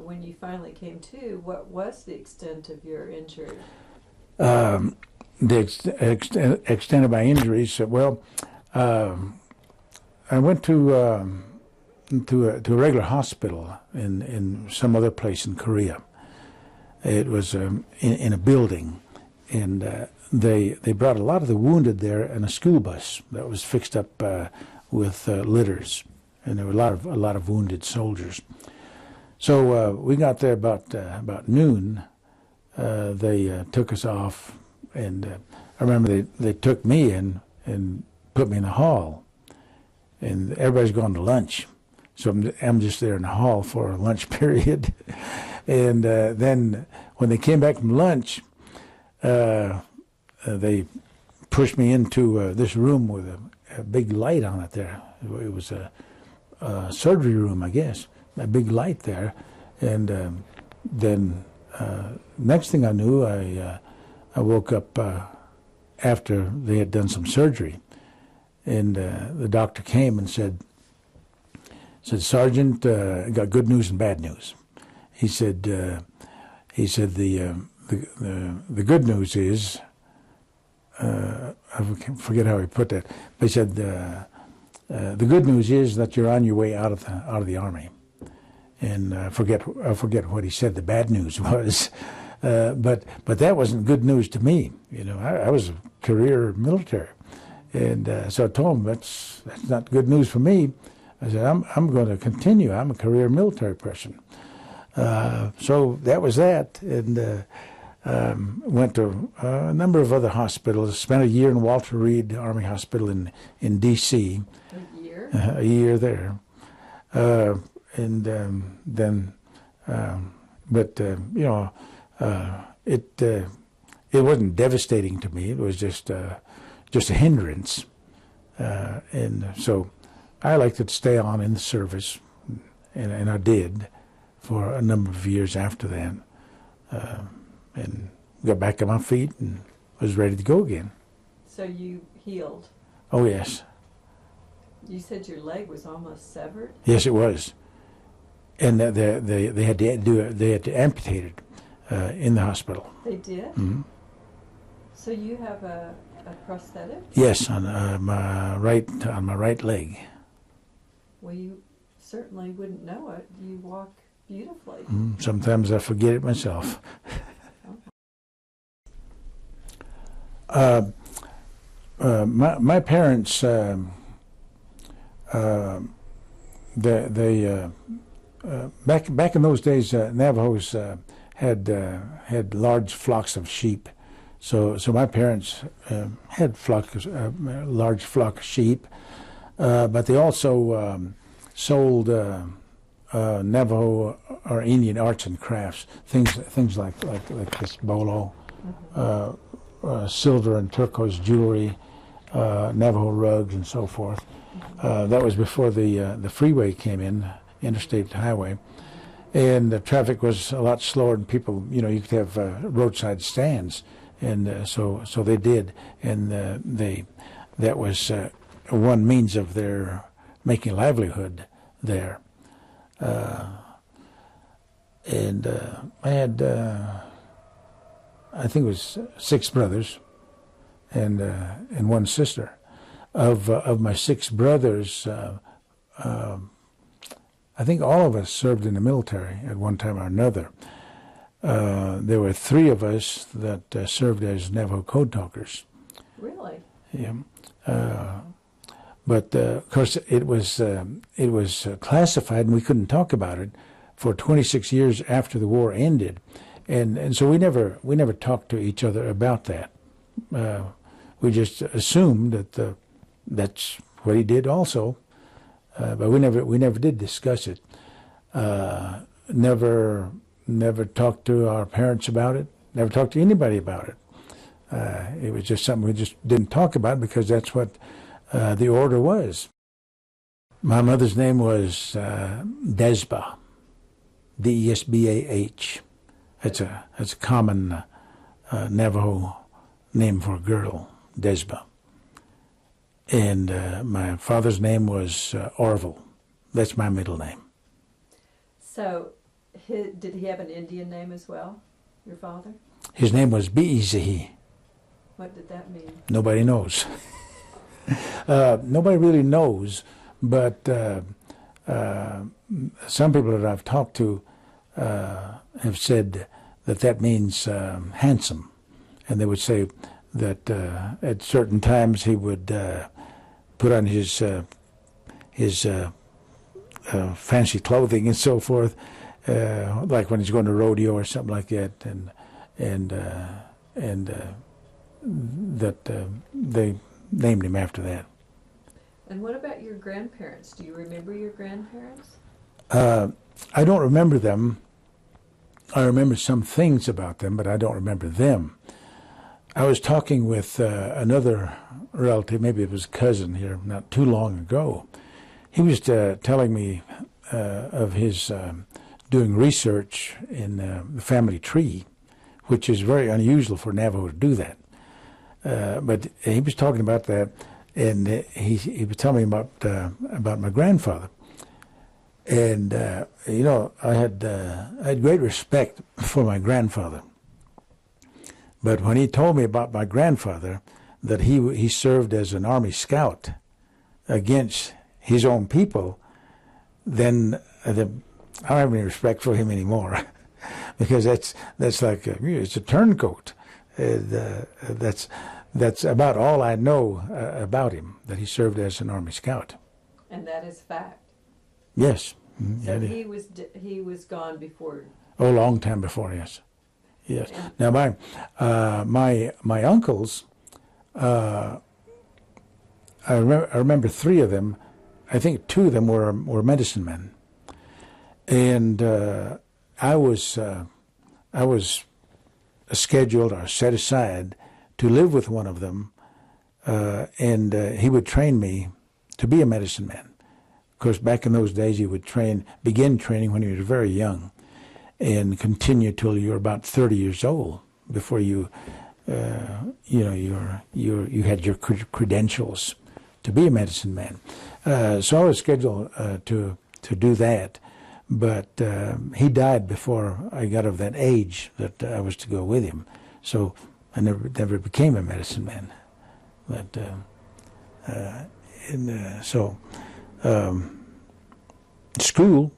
S2: when you finally came to? What was the extent of your injury?
S1: The extent of my injuries, well, I went to a regular hospital in some other place in Korea. It was in a building, and they brought a lot of the wounded there in a school bus that was fixed up with litters, and there were a lot of wounded soldiers. So we got there about noon. They took us off. And I remember they took me in and put me in the hall, and everybody's going to lunch, so I'm just there in the hall for a lunch period. And then when they came back from lunch, they pushed me into this room with a big light on it there. It was a surgery room, I guess, a big light there. And then next thing I knew, I woke up after they had done some surgery, and the doctor came and said, "Sergeant, got good news and bad news." He said the good news is, I forget how he put that, but he said the good news is that you're on your way out of the Army, and I forget what he said. The bad news was. But that wasn't good news to me. You know, I was a career military, and so I told him that's not good news for me. I said I'm going to continue. I'm a career military person. So that was that, and went to a number of other hospitals. Spent a year in Walter Reed Army Hospital in D.C.
S2: A year.
S1: A year there, and then, but you know. It wasn't devastating to me. It was just a hindrance, and so I liked to stay on in the service, and I did for a number of years after that, and got back on my feet and was ready to go again.
S2: So you healed.
S1: Oh yes.
S2: You said your leg was almost severed.
S1: Yes, it was, and they had to do it. They had to amputate it. In the hospital.
S2: They did?
S1: Mm-hmm.
S2: So you have a prosthetic?
S1: Yes, on my right leg.
S2: Well, you certainly wouldn't know it. You walk beautifully.
S1: Sometimes I forget it myself. My parents, they back in those days, Navajos had large flocks of sheep. So my parents had large flock of sheep, but they also sold Navajo or Indian arts and crafts, things like this bolo, silver and turquoise jewelry, Navajo rugs, and so forth. That was before the freeway came in, interstate highway, and the traffic was a lot slower. And people, you could have roadside stands, and so they did, and that was one means of their making a livelihood there. And I had, I think it was 6 brothers and one sister. Of my 6 brothers, I think all of us served in the military at one time or another. There were 3 of us that served as Navajo code talkers.
S2: Really?
S1: Yeah. But of course, it was classified, and we couldn't talk about it for 26 years after the war ended, and so we never talked to each other about that. We just assumed that that's what he did also, but we never did discuss it. Never talked to our parents about it. Never talked to anybody about it. It was just something we just didn't talk about because that's what the order was. My mother's name was Desbah, Desbah. That's a common Navajo name for a girl, Desbah. And my father's name was Orville. That's my middle name.
S2: So, did he have an Indian name as well, your father?
S1: His name was Bi'izihi.
S2: What did that mean?
S1: Nobody knows. Nobody really knows, but some people that I've talked to have said that means handsome, and they would say that at certain times he would put on his fancy clothing and so forth, like when he's going to rodeo or something like that, and that they named him after that.
S2: And what about your grandparents? Do you remember your grandparents?
S1: I don't remember them. I remember some things about them, but I don't remember them. I was talking with another relative, maybe it was a cousin here, not too long ago. He was telling me of his doing research in the family tree, which is very unusual for Navajo to do that. But he was talking about that, and he was telling me about my grandfather. And I had great respect for my grandfather. But when he told me about my grandfather, that he served as an Army scout against his own people, then I don't have any respect for him anymore, because that's like it's a turncoat. That's about all I know about him, that he served as an Army scout. And
S2: that is fact.
S1: Yes.
S2: So he was gone before.
S1: Oh, a long time before, yes. Yes. Now my uncles, I remember 3 of them. I think 2 of them were medicine men, and I was scheduled or set aside to live with one of them, and he would train me to be a medicine man. Of course, back in those days, you would begin training when you were very young, and continue till you were about 30 years old before you had your credentials to be a medicine man. So I was scheduled to do that, but he died before I got of that age that I was to go with him. So I never became a medicine man. But school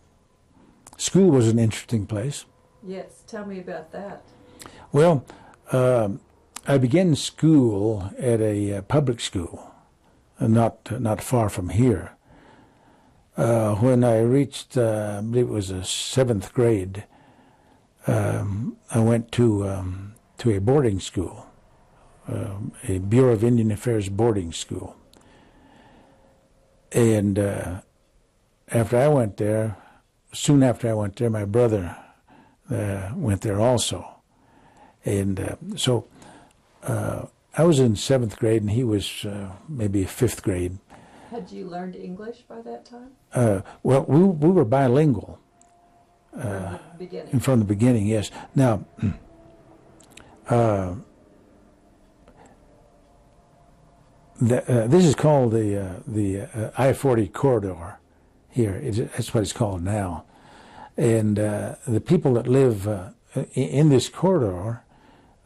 S1: was an interesting place.
S2: Yes, tell me about that.
S1: Well, I began school at a public school, not far from here. When I reached, I believe it was the 7th grade, I went to a boarding school, a Bureau of Indian Affairs boarding school. And after I went there, soon after I went there, my brother went there also. And so I was in 7th grade, and he was maybe 5th grade.
S2: Had you learned English by that time?
S1: Well, we were bilingual.
S2: From the beginning?
S1: From the beginning, yes. Now, this is called the I-40 corridor here. That's what it's called now. And the people that live in this corridor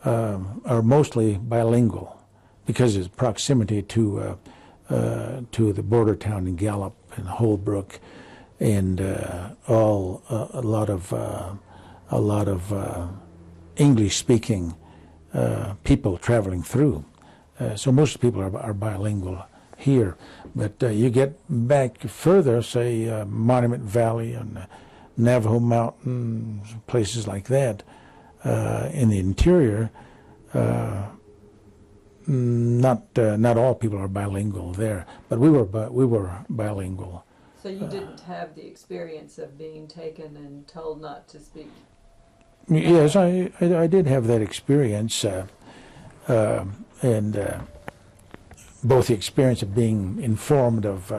S1: are mostly bilingual because of proximity to the border town in Gallup and Holbrook, and a lot of English-speaking people traveling through. So most people are bilingual here. But you get back further, say Monument Valley and Navajo Mountain, places like that, in the interior. Not all people are bilingual there, but we were bilingual.
S2: So you didn't have the experience of being taken and told not to speak?
S1: Yes, I did have that experience, and both the experience of being informed of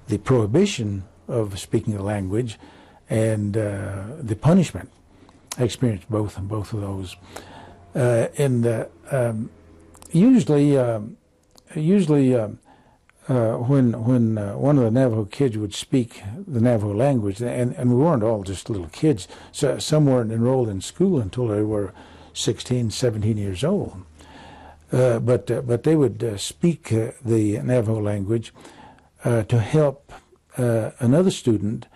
S1: the prohibition of speaking the language and the punishment. I experienced both of those. Usually when one of the Navajo kids would speak the Navajo language, and we weren't all just little kids, so some weren't enrolled in school until they were 16, 17 years old. But they would speak the Navajo language to help another student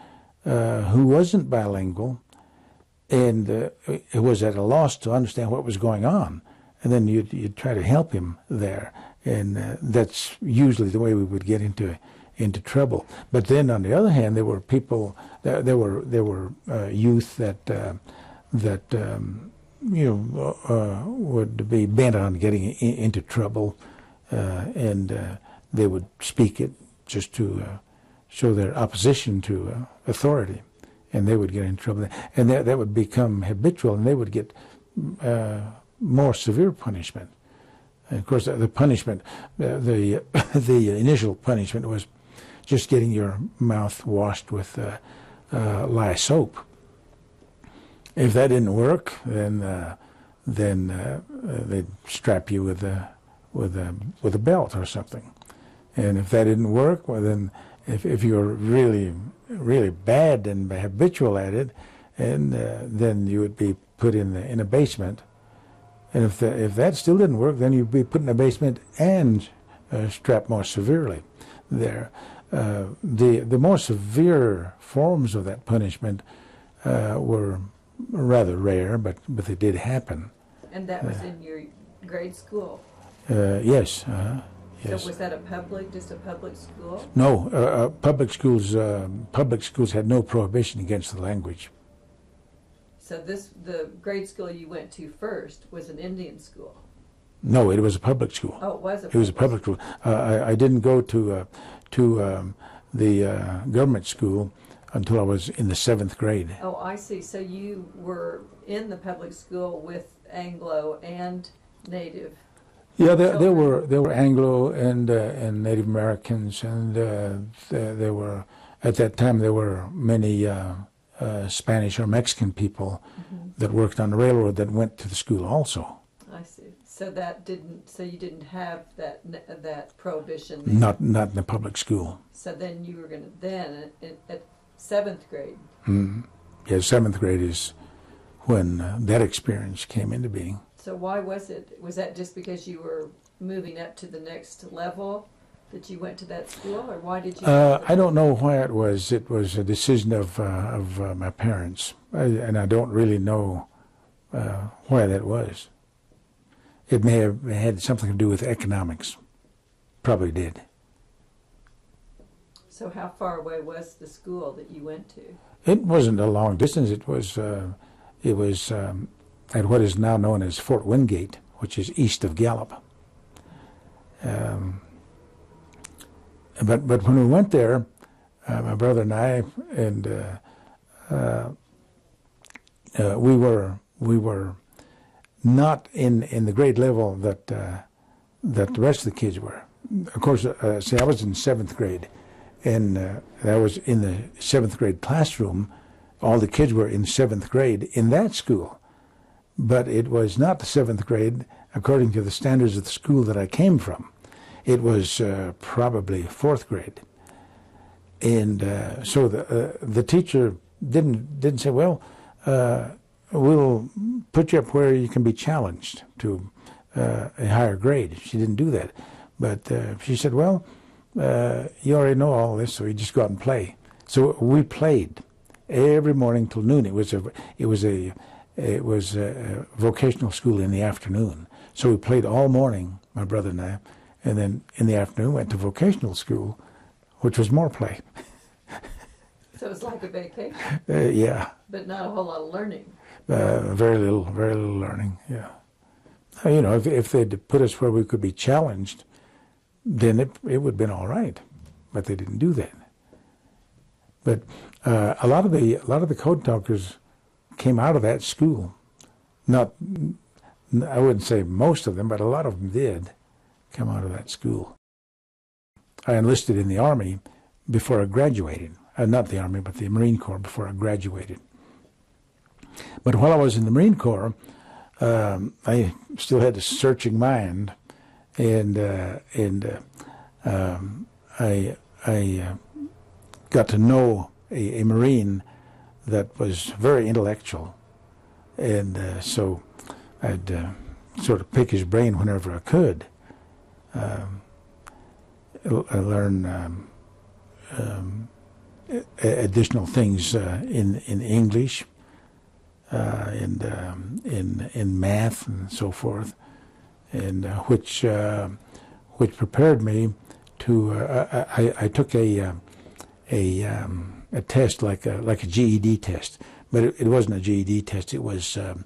S1: who wasn't bilingual and was at a loss to understand what was going on. And then you'd try to help him there, and that's usually the way we would get into trouble. But then, on the other hand, there were people, there were youth that would be bent on getting into trouble, and they would speak it just to show their opposition to authority, and they would get in trouble, and that would become habitual, and they would get more severe punishment. And of course, the punishment, the initial punishment was just getting your mouth washed with lye soap. If that didn't work, then they'd strap you with a belt or something. And if that didn't work, well, then if you were really really bad and habitual at it, and then you would be put in a basement. And if that still didn't work, then you'd be put in a basement and strapped more severely there. The more severe forms of that punishment were rather rare, but they did happen.
S2: And that was in your grade school?
S1: Yes. Yes.
S2: So was that just a public school?
S1: No, public schools had no prohibition against the language.
S2: So the grade school you went to first was an Indian school?
S1: No, it was a public school.
S2: Oh, it was
S1: a public school. I didn't go to the government school until I was in the 7th grade.
S2: Oh, I see. So you were in the public school with Anglo and Native.
S1: Yeah, there were Anglo and Native Americans, and there were at that time there were many Spanish or Mexican people that worked on the railroad that went to the school also.
S2: I see. So you didn't have that prohibition.
S1: Not in the public school.
S2: So then you were going to at 7th grade.
S1: Mm-hmm. Yeah, 7th grade is when that experience came into being.
S2: So why was it? Was that just because you were moving up to the next level that you went to that school, or why did you?
S1: I don't know why it was. It was a decision of my parents, and I don't really know why that was. It may have had something to do with economics. Probably did.
S2: So how far away was the school that you went to?
S1: It wasn't a long distance. It was at what is now known as Fort Wingate, which is east of Gallup. But when we went there, my brother and I, and we were not in the grade level that the rest of the kids were. Of course, see, I was in 7th grade, and I was in the 7th grade classroom. All the kids were in 7th grade in that school, but it was not the 7th grade according to the standards of the school that I came from. It was probably 4th grade, and so the teacher didn't say, well, we'll put you up where you can be challenged to a higher grade. She didn't do that, but she said, well, you already know all this, so you just go out and play. So we played every morning till noon. It was a vocational school in the afternoon, so we played all morning, my brother and I, and then in the afternoon went to vocational school, which was more play.
S2: So it was like a vacation?
S1: Yeah.
S2: But not a whole lot of learning?
S1: Very little learning, yeah. You know, if they'd put us where we could be challenged, then it would have been all right, but they didn't do that. But a lot of the code talkers came out of that school. Not, I wouldn't say most of them, but a lot of them did come out of that school. I enlisted in the Army before I graduated. Not the Army, but the Marine Corps before I graduated. But while I was in the Marine Corps, I still had a searching mind, and I got to know a Marine that was very intellectual, and so I'd sort of pick his brain whenever I could. I learn additional things in English, and in math and so forth, and which prepared me to. I took a test like a GED test, but it wasn't a GED test. It was a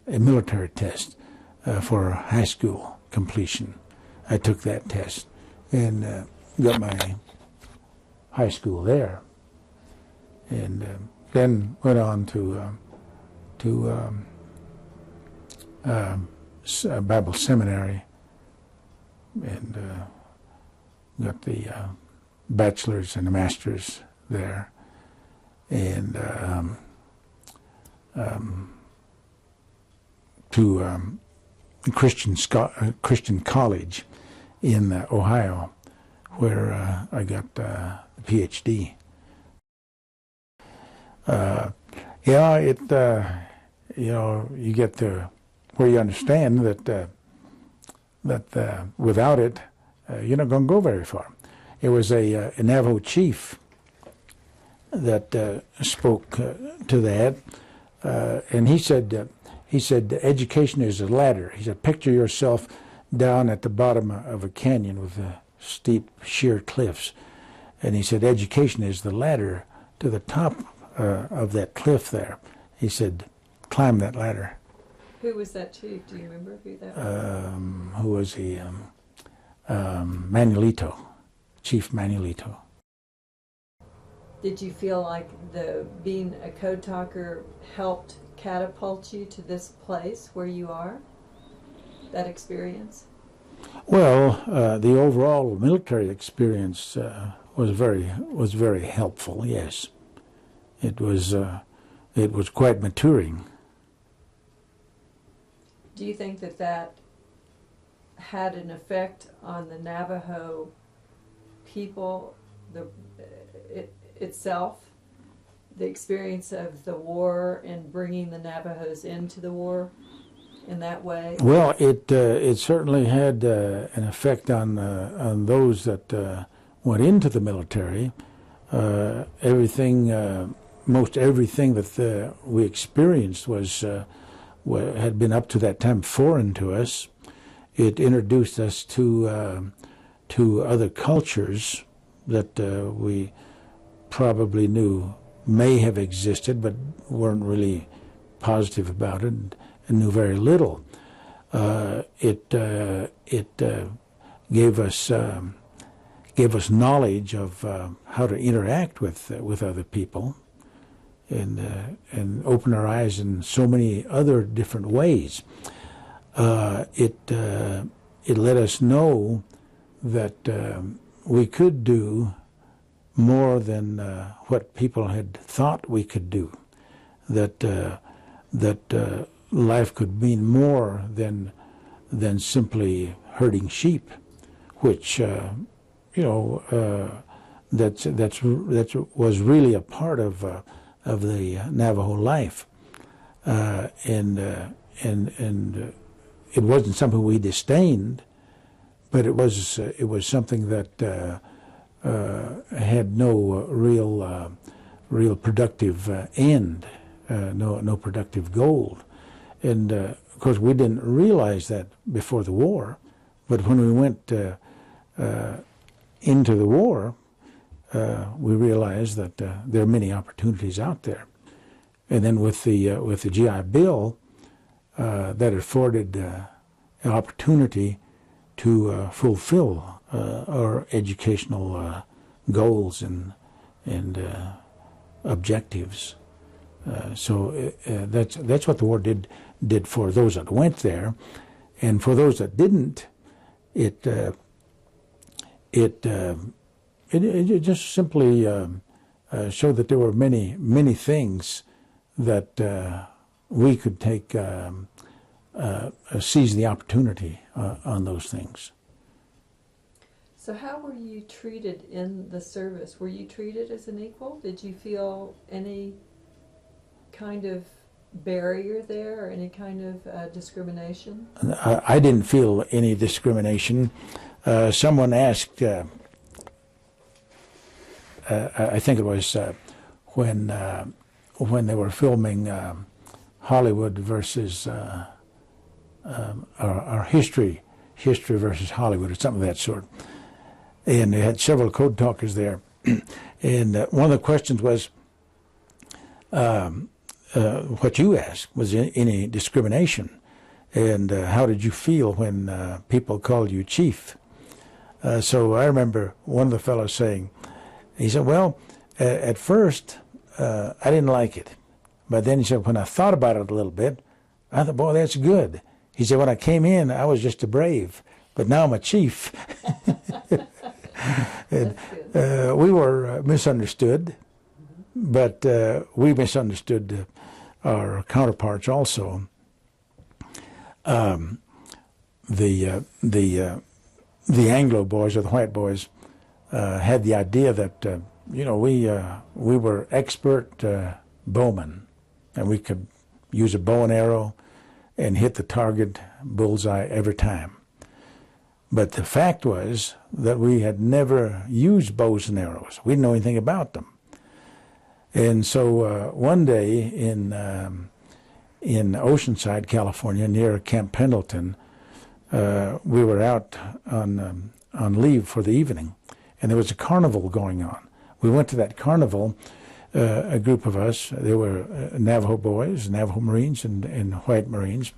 S1: military test for high school completion. I took that test and got my high school there, and then went on to Bible seminary, and got the bachelor's and the master's there, and to Christian college in Ohio, where I got a PhD. Yeah, you get to where you understand that without it, you're not going to go very far. It was a Navajo chief that spoke to that, and he said education is a ladder. He said, picture yourself down at the bottom of a canyon with steep, sheer cliffs, and he said education is the ladder to the top of that cliff there. He said, climb that ladder.
S2: Who was that chief? Do you remember who that was?
S1: Who was he? Manuelito, Chief Manuelito.
S2: Did you feel like being a code talker helped catapult you to this place where you are? That experience? Well,
S1: the overall military experience was very helpful. Yes, it was quite maturing.
S2: Do you think that had an effect on the Navajo people, itself, the experience of the war and bringing the Navajos into the war in that way?
S1: Well, it certainly had an effect on those that went into the military. Most everything that we experienced had been up to that time foreign to us. It introduced us to to other cultures that we probably knew may have existed, but weren't really positive about it, and knew very little. It gave us knowledge of how to interact with other people, and open our eyes in so many other different ways. It let us know that we could do more than what people had thought we could do. That life could mean more than simply herding sheep, which that was really a part of the Navajo life, and it wasn't something we disdained, but it was something that had no real productive end, no productive goal, and of course we didn't realize that before the war, but when we went into the war, we realized that there are many opportunities out there, and then with the GI Bill, that afforded an opportunity to fulfill our educational goals and objectives. So that's what the war did for those that went there, and for those that didn't, it just simply showed that there were many things that we could take seize the opportunity on those things.
S2: So how were you treated in the service? Were you treated as an equal? Did you feel any kind of barrier there, or any kind of discrimination?
S1: I didn't feel any discrimination. Someone asked, I think it was when they were filming Hollywood versus our history versus Hollywood, or something of that sort. And they had several code talkers there. And one of the questions was, what you asked, was any discrimination? And how did you feel when people called you chief? So I remember one of the fellows saying, he said, well, at first, I didn't like it. But then he said, when I thought about it a little bit, I thought, boy, that's good. He said, when I came in, I was just a brave, but now I'm a chief. And, we were misunderstood, but we misunderstood our counterparts also. The Anglo boys, or the white boys, had the idea that we were expert bowmen, and we could use a bow and arrow and hit the target bullseye every time. But the fact was that we had never used bows and arrows. We didn't know anything about them. And so one day in Oceanside, California, near Camp Pendleton, we were out on leave for the evening, and there was a carnival going on. We went to that carnival, a group of us. There were Navajo boys, Navajo Marines, and white Marines.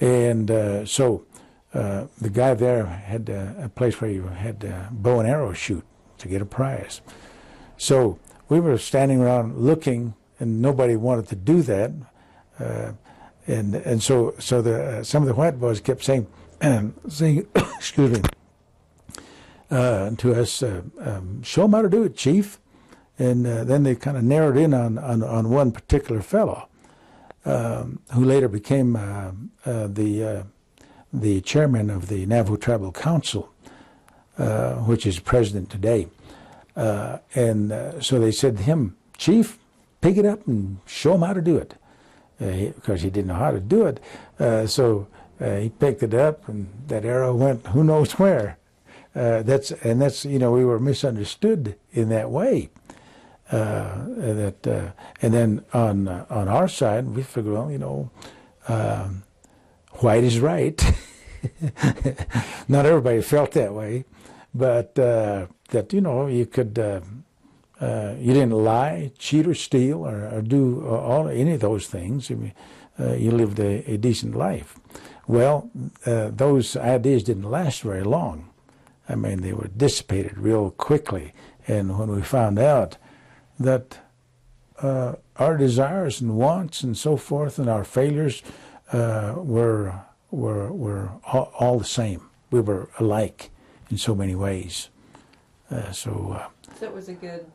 S1: And so the guy there had a place where you had bow and arrow shoot to get a prize. So we were standing around looking, and nobody wanted to do that. And so some of the white boys kept saying, excuse me, to us, show them how to do it, Chief. And then they kind of narrowed in on one particular fellow, who later became the chairman of the Navajo Tribal Council, which is president today. And so they said to him, Chief, pick it up and show them how to do it. Because he didn't know how to do it. So he picked it up, and that arrow went who knows where. That's we were misunderstood in that way. And then on our side, we figured, well, white is right. Not everybody felt that way, but that you could you didn't lie, cheat, or steal, or do any of those things. I mean, you lived a decent life. Well, those ideas didn't last very long. I mean, they were dissipated real quickly. And when we found out that our desires and wants and so forth and our failures were all the same. We were alike in so many ways. So
S2: it was a good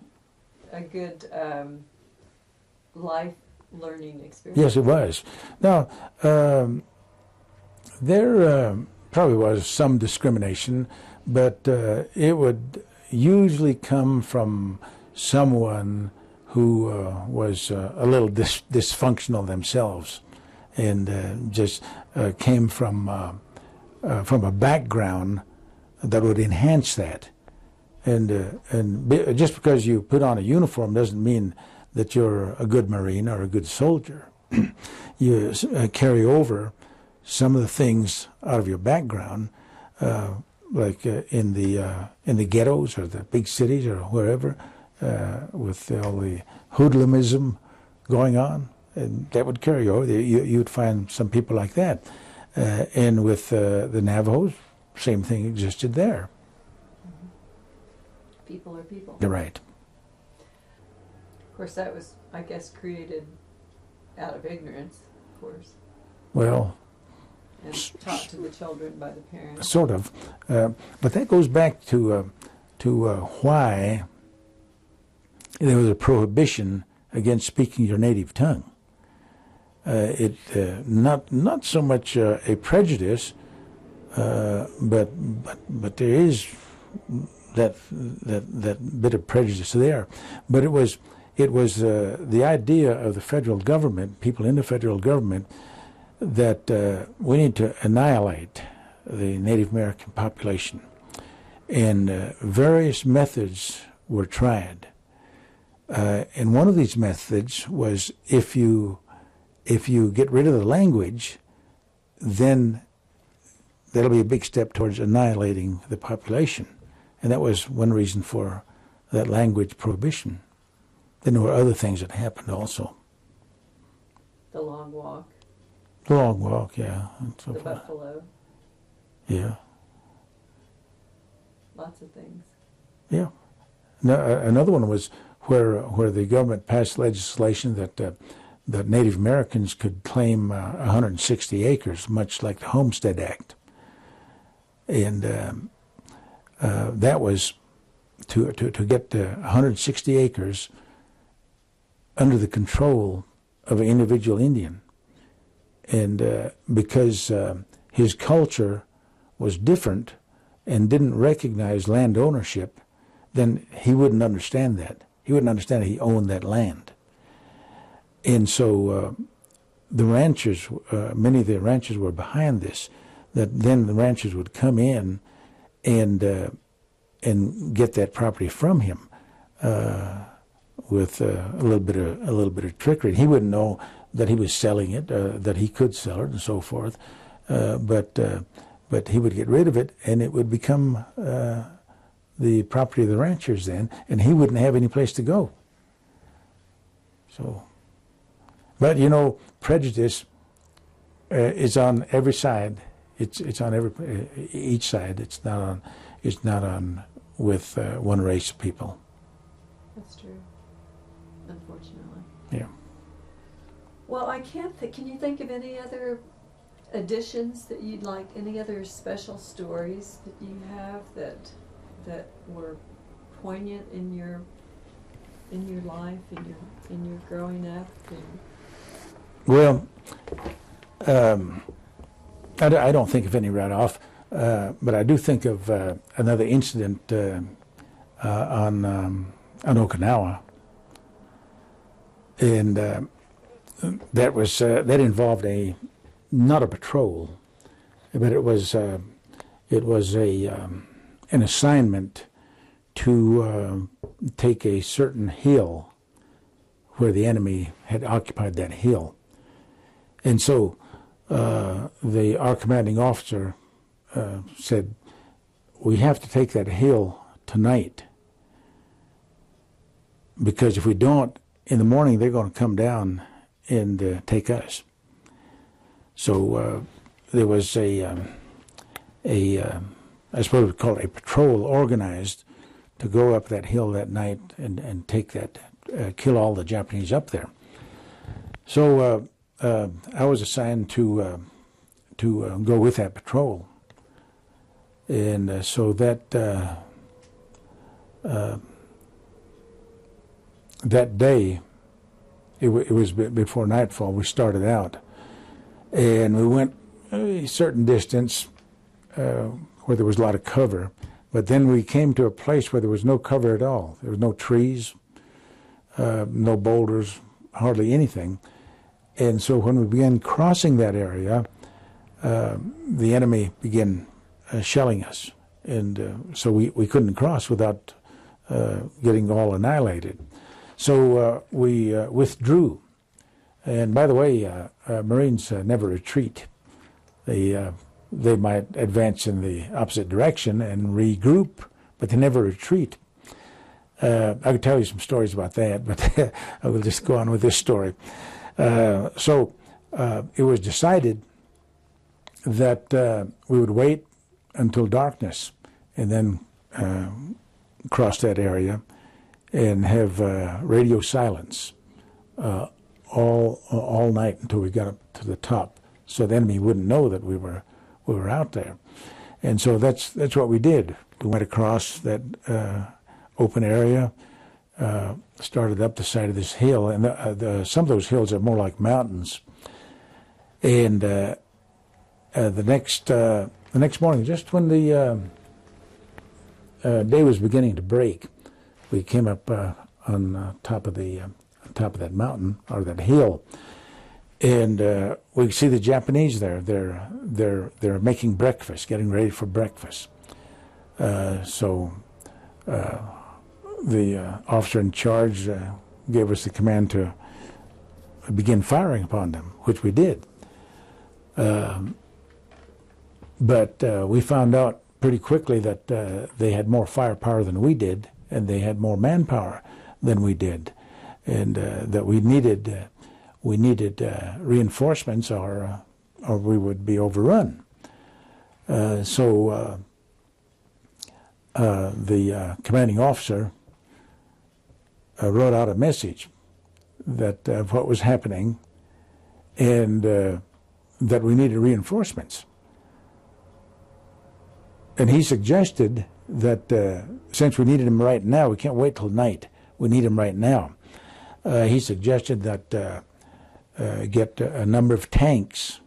S2: life learning experience.
S1: Yes, it was. Now, there probably was some discrimination, but it would usually come from someone who was a little dysfunctional themselves, and just came from a background that would enhance that. And just because you put on a uniform doesn't mean that you're a good Marine or a good soldier. You carry over some of the things out of your background, like in the ghettos or the big cities or wherever, with all the hoodlumism going on, and that would carry over. You'd find some people like that. And with the Navajos, same thing existed there.
S2: People are people.
S1: You're right.
S2: Of course, that was, I guess, created out of ignorance, of course.
S1: Well,
S2: and taught to the children by the parents.
S1: Sort of. But that goes back to why there was a prohibition against speaking your native tongue. Not so much a prejudice, but there is that bit of prejudice there. But it was the idea of the federal government, people in the federal government, that we need to annihilate the Native American population, and various methods were tried. And one of these methods was if you get rid of the language, then that'll be a big step towards annihilating the population. And that was one reason for that language prohibition. Then there were other things that happened also.
S2: The long walk.
S1: The long walk, yeah. And so
S2: the
S1: forth.
S2: buffalo.
S1: Yeah.
S2: Lots of things.
S1: Yeah. Now, another one was where the government passed legislation that Native Americans could claim 160 acres, much like the Homestead Act. And that was to get 160 acres under the control of an individual Indian. And because his culture was different and didn't recognize land ownership, then he wouldn't understand that. He wouldn't understand that he owned that land. And so the ranchers, many of the ranchers were behind this, that then the ranchers would come in and get that property from him with a little bit of trickery. He wouldn't know that he was selling it, that he could sell it, and so forth. But he would get rid of it, and it would become the property of the ranchers then, and he wouldn't have any place to go. So, but prejudice is on every side. It's on each side. It's not on with one race of people.
S2: That's true. Unfortunately.
S1: Yeah.
S2: Well, I can't think. Can you think of any other additions that you'd like? Any other special stories that you have that were poignant in your life, in your growing up?
S1: Well, I don't think of any right off, but I do think of another incident on Okinawa, and that involved not a patrol, but it was an assignment to take a certain hill where the enemy had occupied that hill. And so our commanding officer said, we have to take that hill tonight, because if we don't, in the morning they're going to come down and take us. So there was I suppose we'd call it a patrol organized to go up that hill that night and take that, kill all the Japanese up there. So I was assigned to go with that patrol, and so that that day, it was before nightfall. We started out, and we went a certain distance where there was a lot of cover, but then we came to a place where there was no cover at all. There was no trees, no boulders, hardly anything. And so when we began crossing that area, the enemy began shelling us, and so we couldn't cross without getting all annihilated. So we withdrew. And by the way, Marines never retreat. They might advance in the opposite direction and regroup, but they never retreat. I could tell you some stories about that, but I will just go on with this story. So it was decided that we would wait until darkness and then cross that area and have radio silence all night until we got up to the top, so the enemy wouldn't know that we were out there. And so that's what we did. We went across that open area, started up the side of this hill, and some of those hills are more like mountains. And the next morning, just when the day was beginning to break, we came up on top of that mountain or that hill, and we see the Japanese there. They're making breakfast, getting ready for breakfast. So the officer in charge gave us the command to begin firing upon them, which we did. But we found out pretty quickly that they had more firepower than we did, and they had more manpower than we did, and that we needed reinforcements, or we would be overrun. So the commanding officer wrote out a message that of what was happening, and that we needed reinforcements. And he suggested that since we needed them right now, we can't wait till night. We need them right now. He suggested that get a number of tanks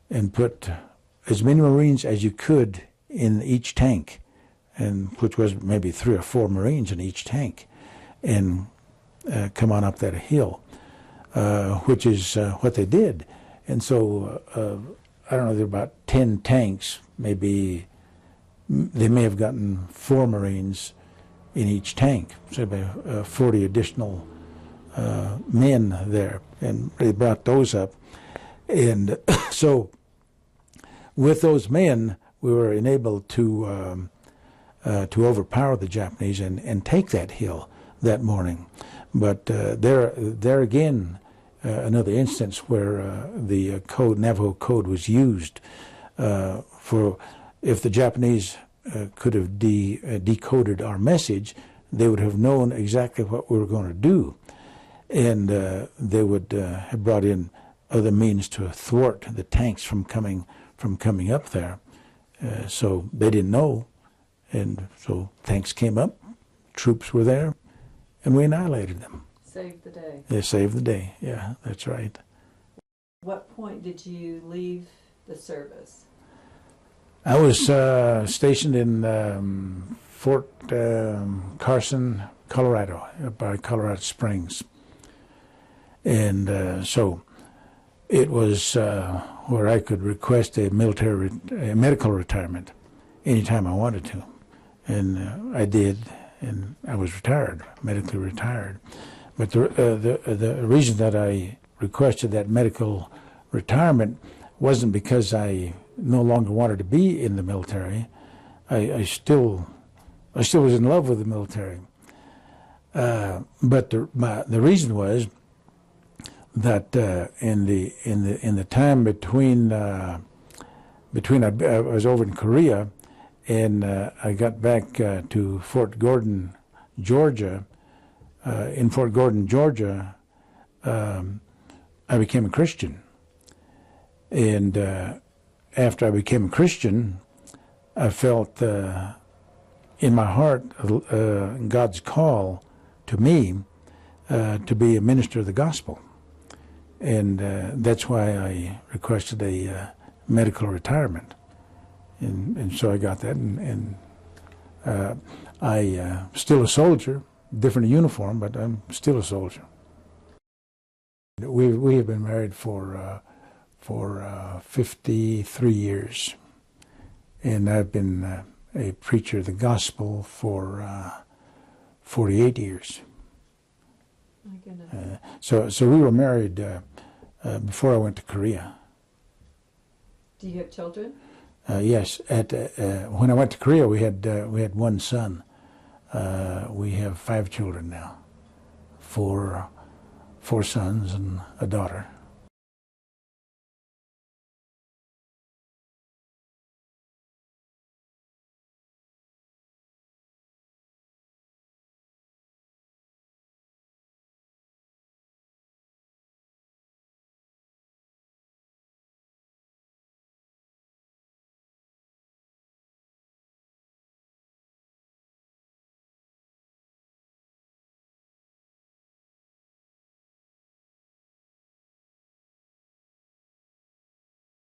S1: and put as many Marines as you could in each tank, and which was maybe 3 or 4 Marines in each tank, and come on up that hill, which is what they did. And so I don't know, there were about 10 tanks, maybe. They may have gotten 4 Marines in each tank, so about 40 additional men there, and they brought those up. And so with those men, we were enabled to overpower the Japanese and take that hill that morning. But there again, another instance where the Navajo code was used for. If the Japanese could have decoded our message, they would have known exactly what we were going to do, and they would have brought in other means to thwart the tanks from coming up there. So they didn't know, and so tanks came up, troops were there, and we annihilated them.
S2: Saved the day.
S1: They saved the day. Yeah, that's right.
S2: What point did you leave the service?
S1: I was stationed in Fort Carson, Colorado, by Colorado Springs. And so it was where I could request a medical retirement anytime I wanted to. And I did, and I was retired, medically retired. But the reason that I requested that medical retirement wasn't because I no longer wanted to be in the military. I still was in love with the military. But the reason was that in the time between I was over in Korea, and I got back to Fort Gordon, Georgia. In Fort Gordon, Georgia, I became a Christian. And after I became a Christian, I felt in my heart God's call to me to be a minister of the gospel. And that's why I requested a medical retirement. And so I got that, and I still a soldier, different uniform, but I'm still a soldier. We have been married for 53 years, and I've been a preacher of the gospel for 48 years.
S2: My goodness.
S1: So we were married before I went to Korea.
S2: Do you have children?
S1: Yes. When I went to Korea, we had one son. We have 5 children now, four sons and a daughter.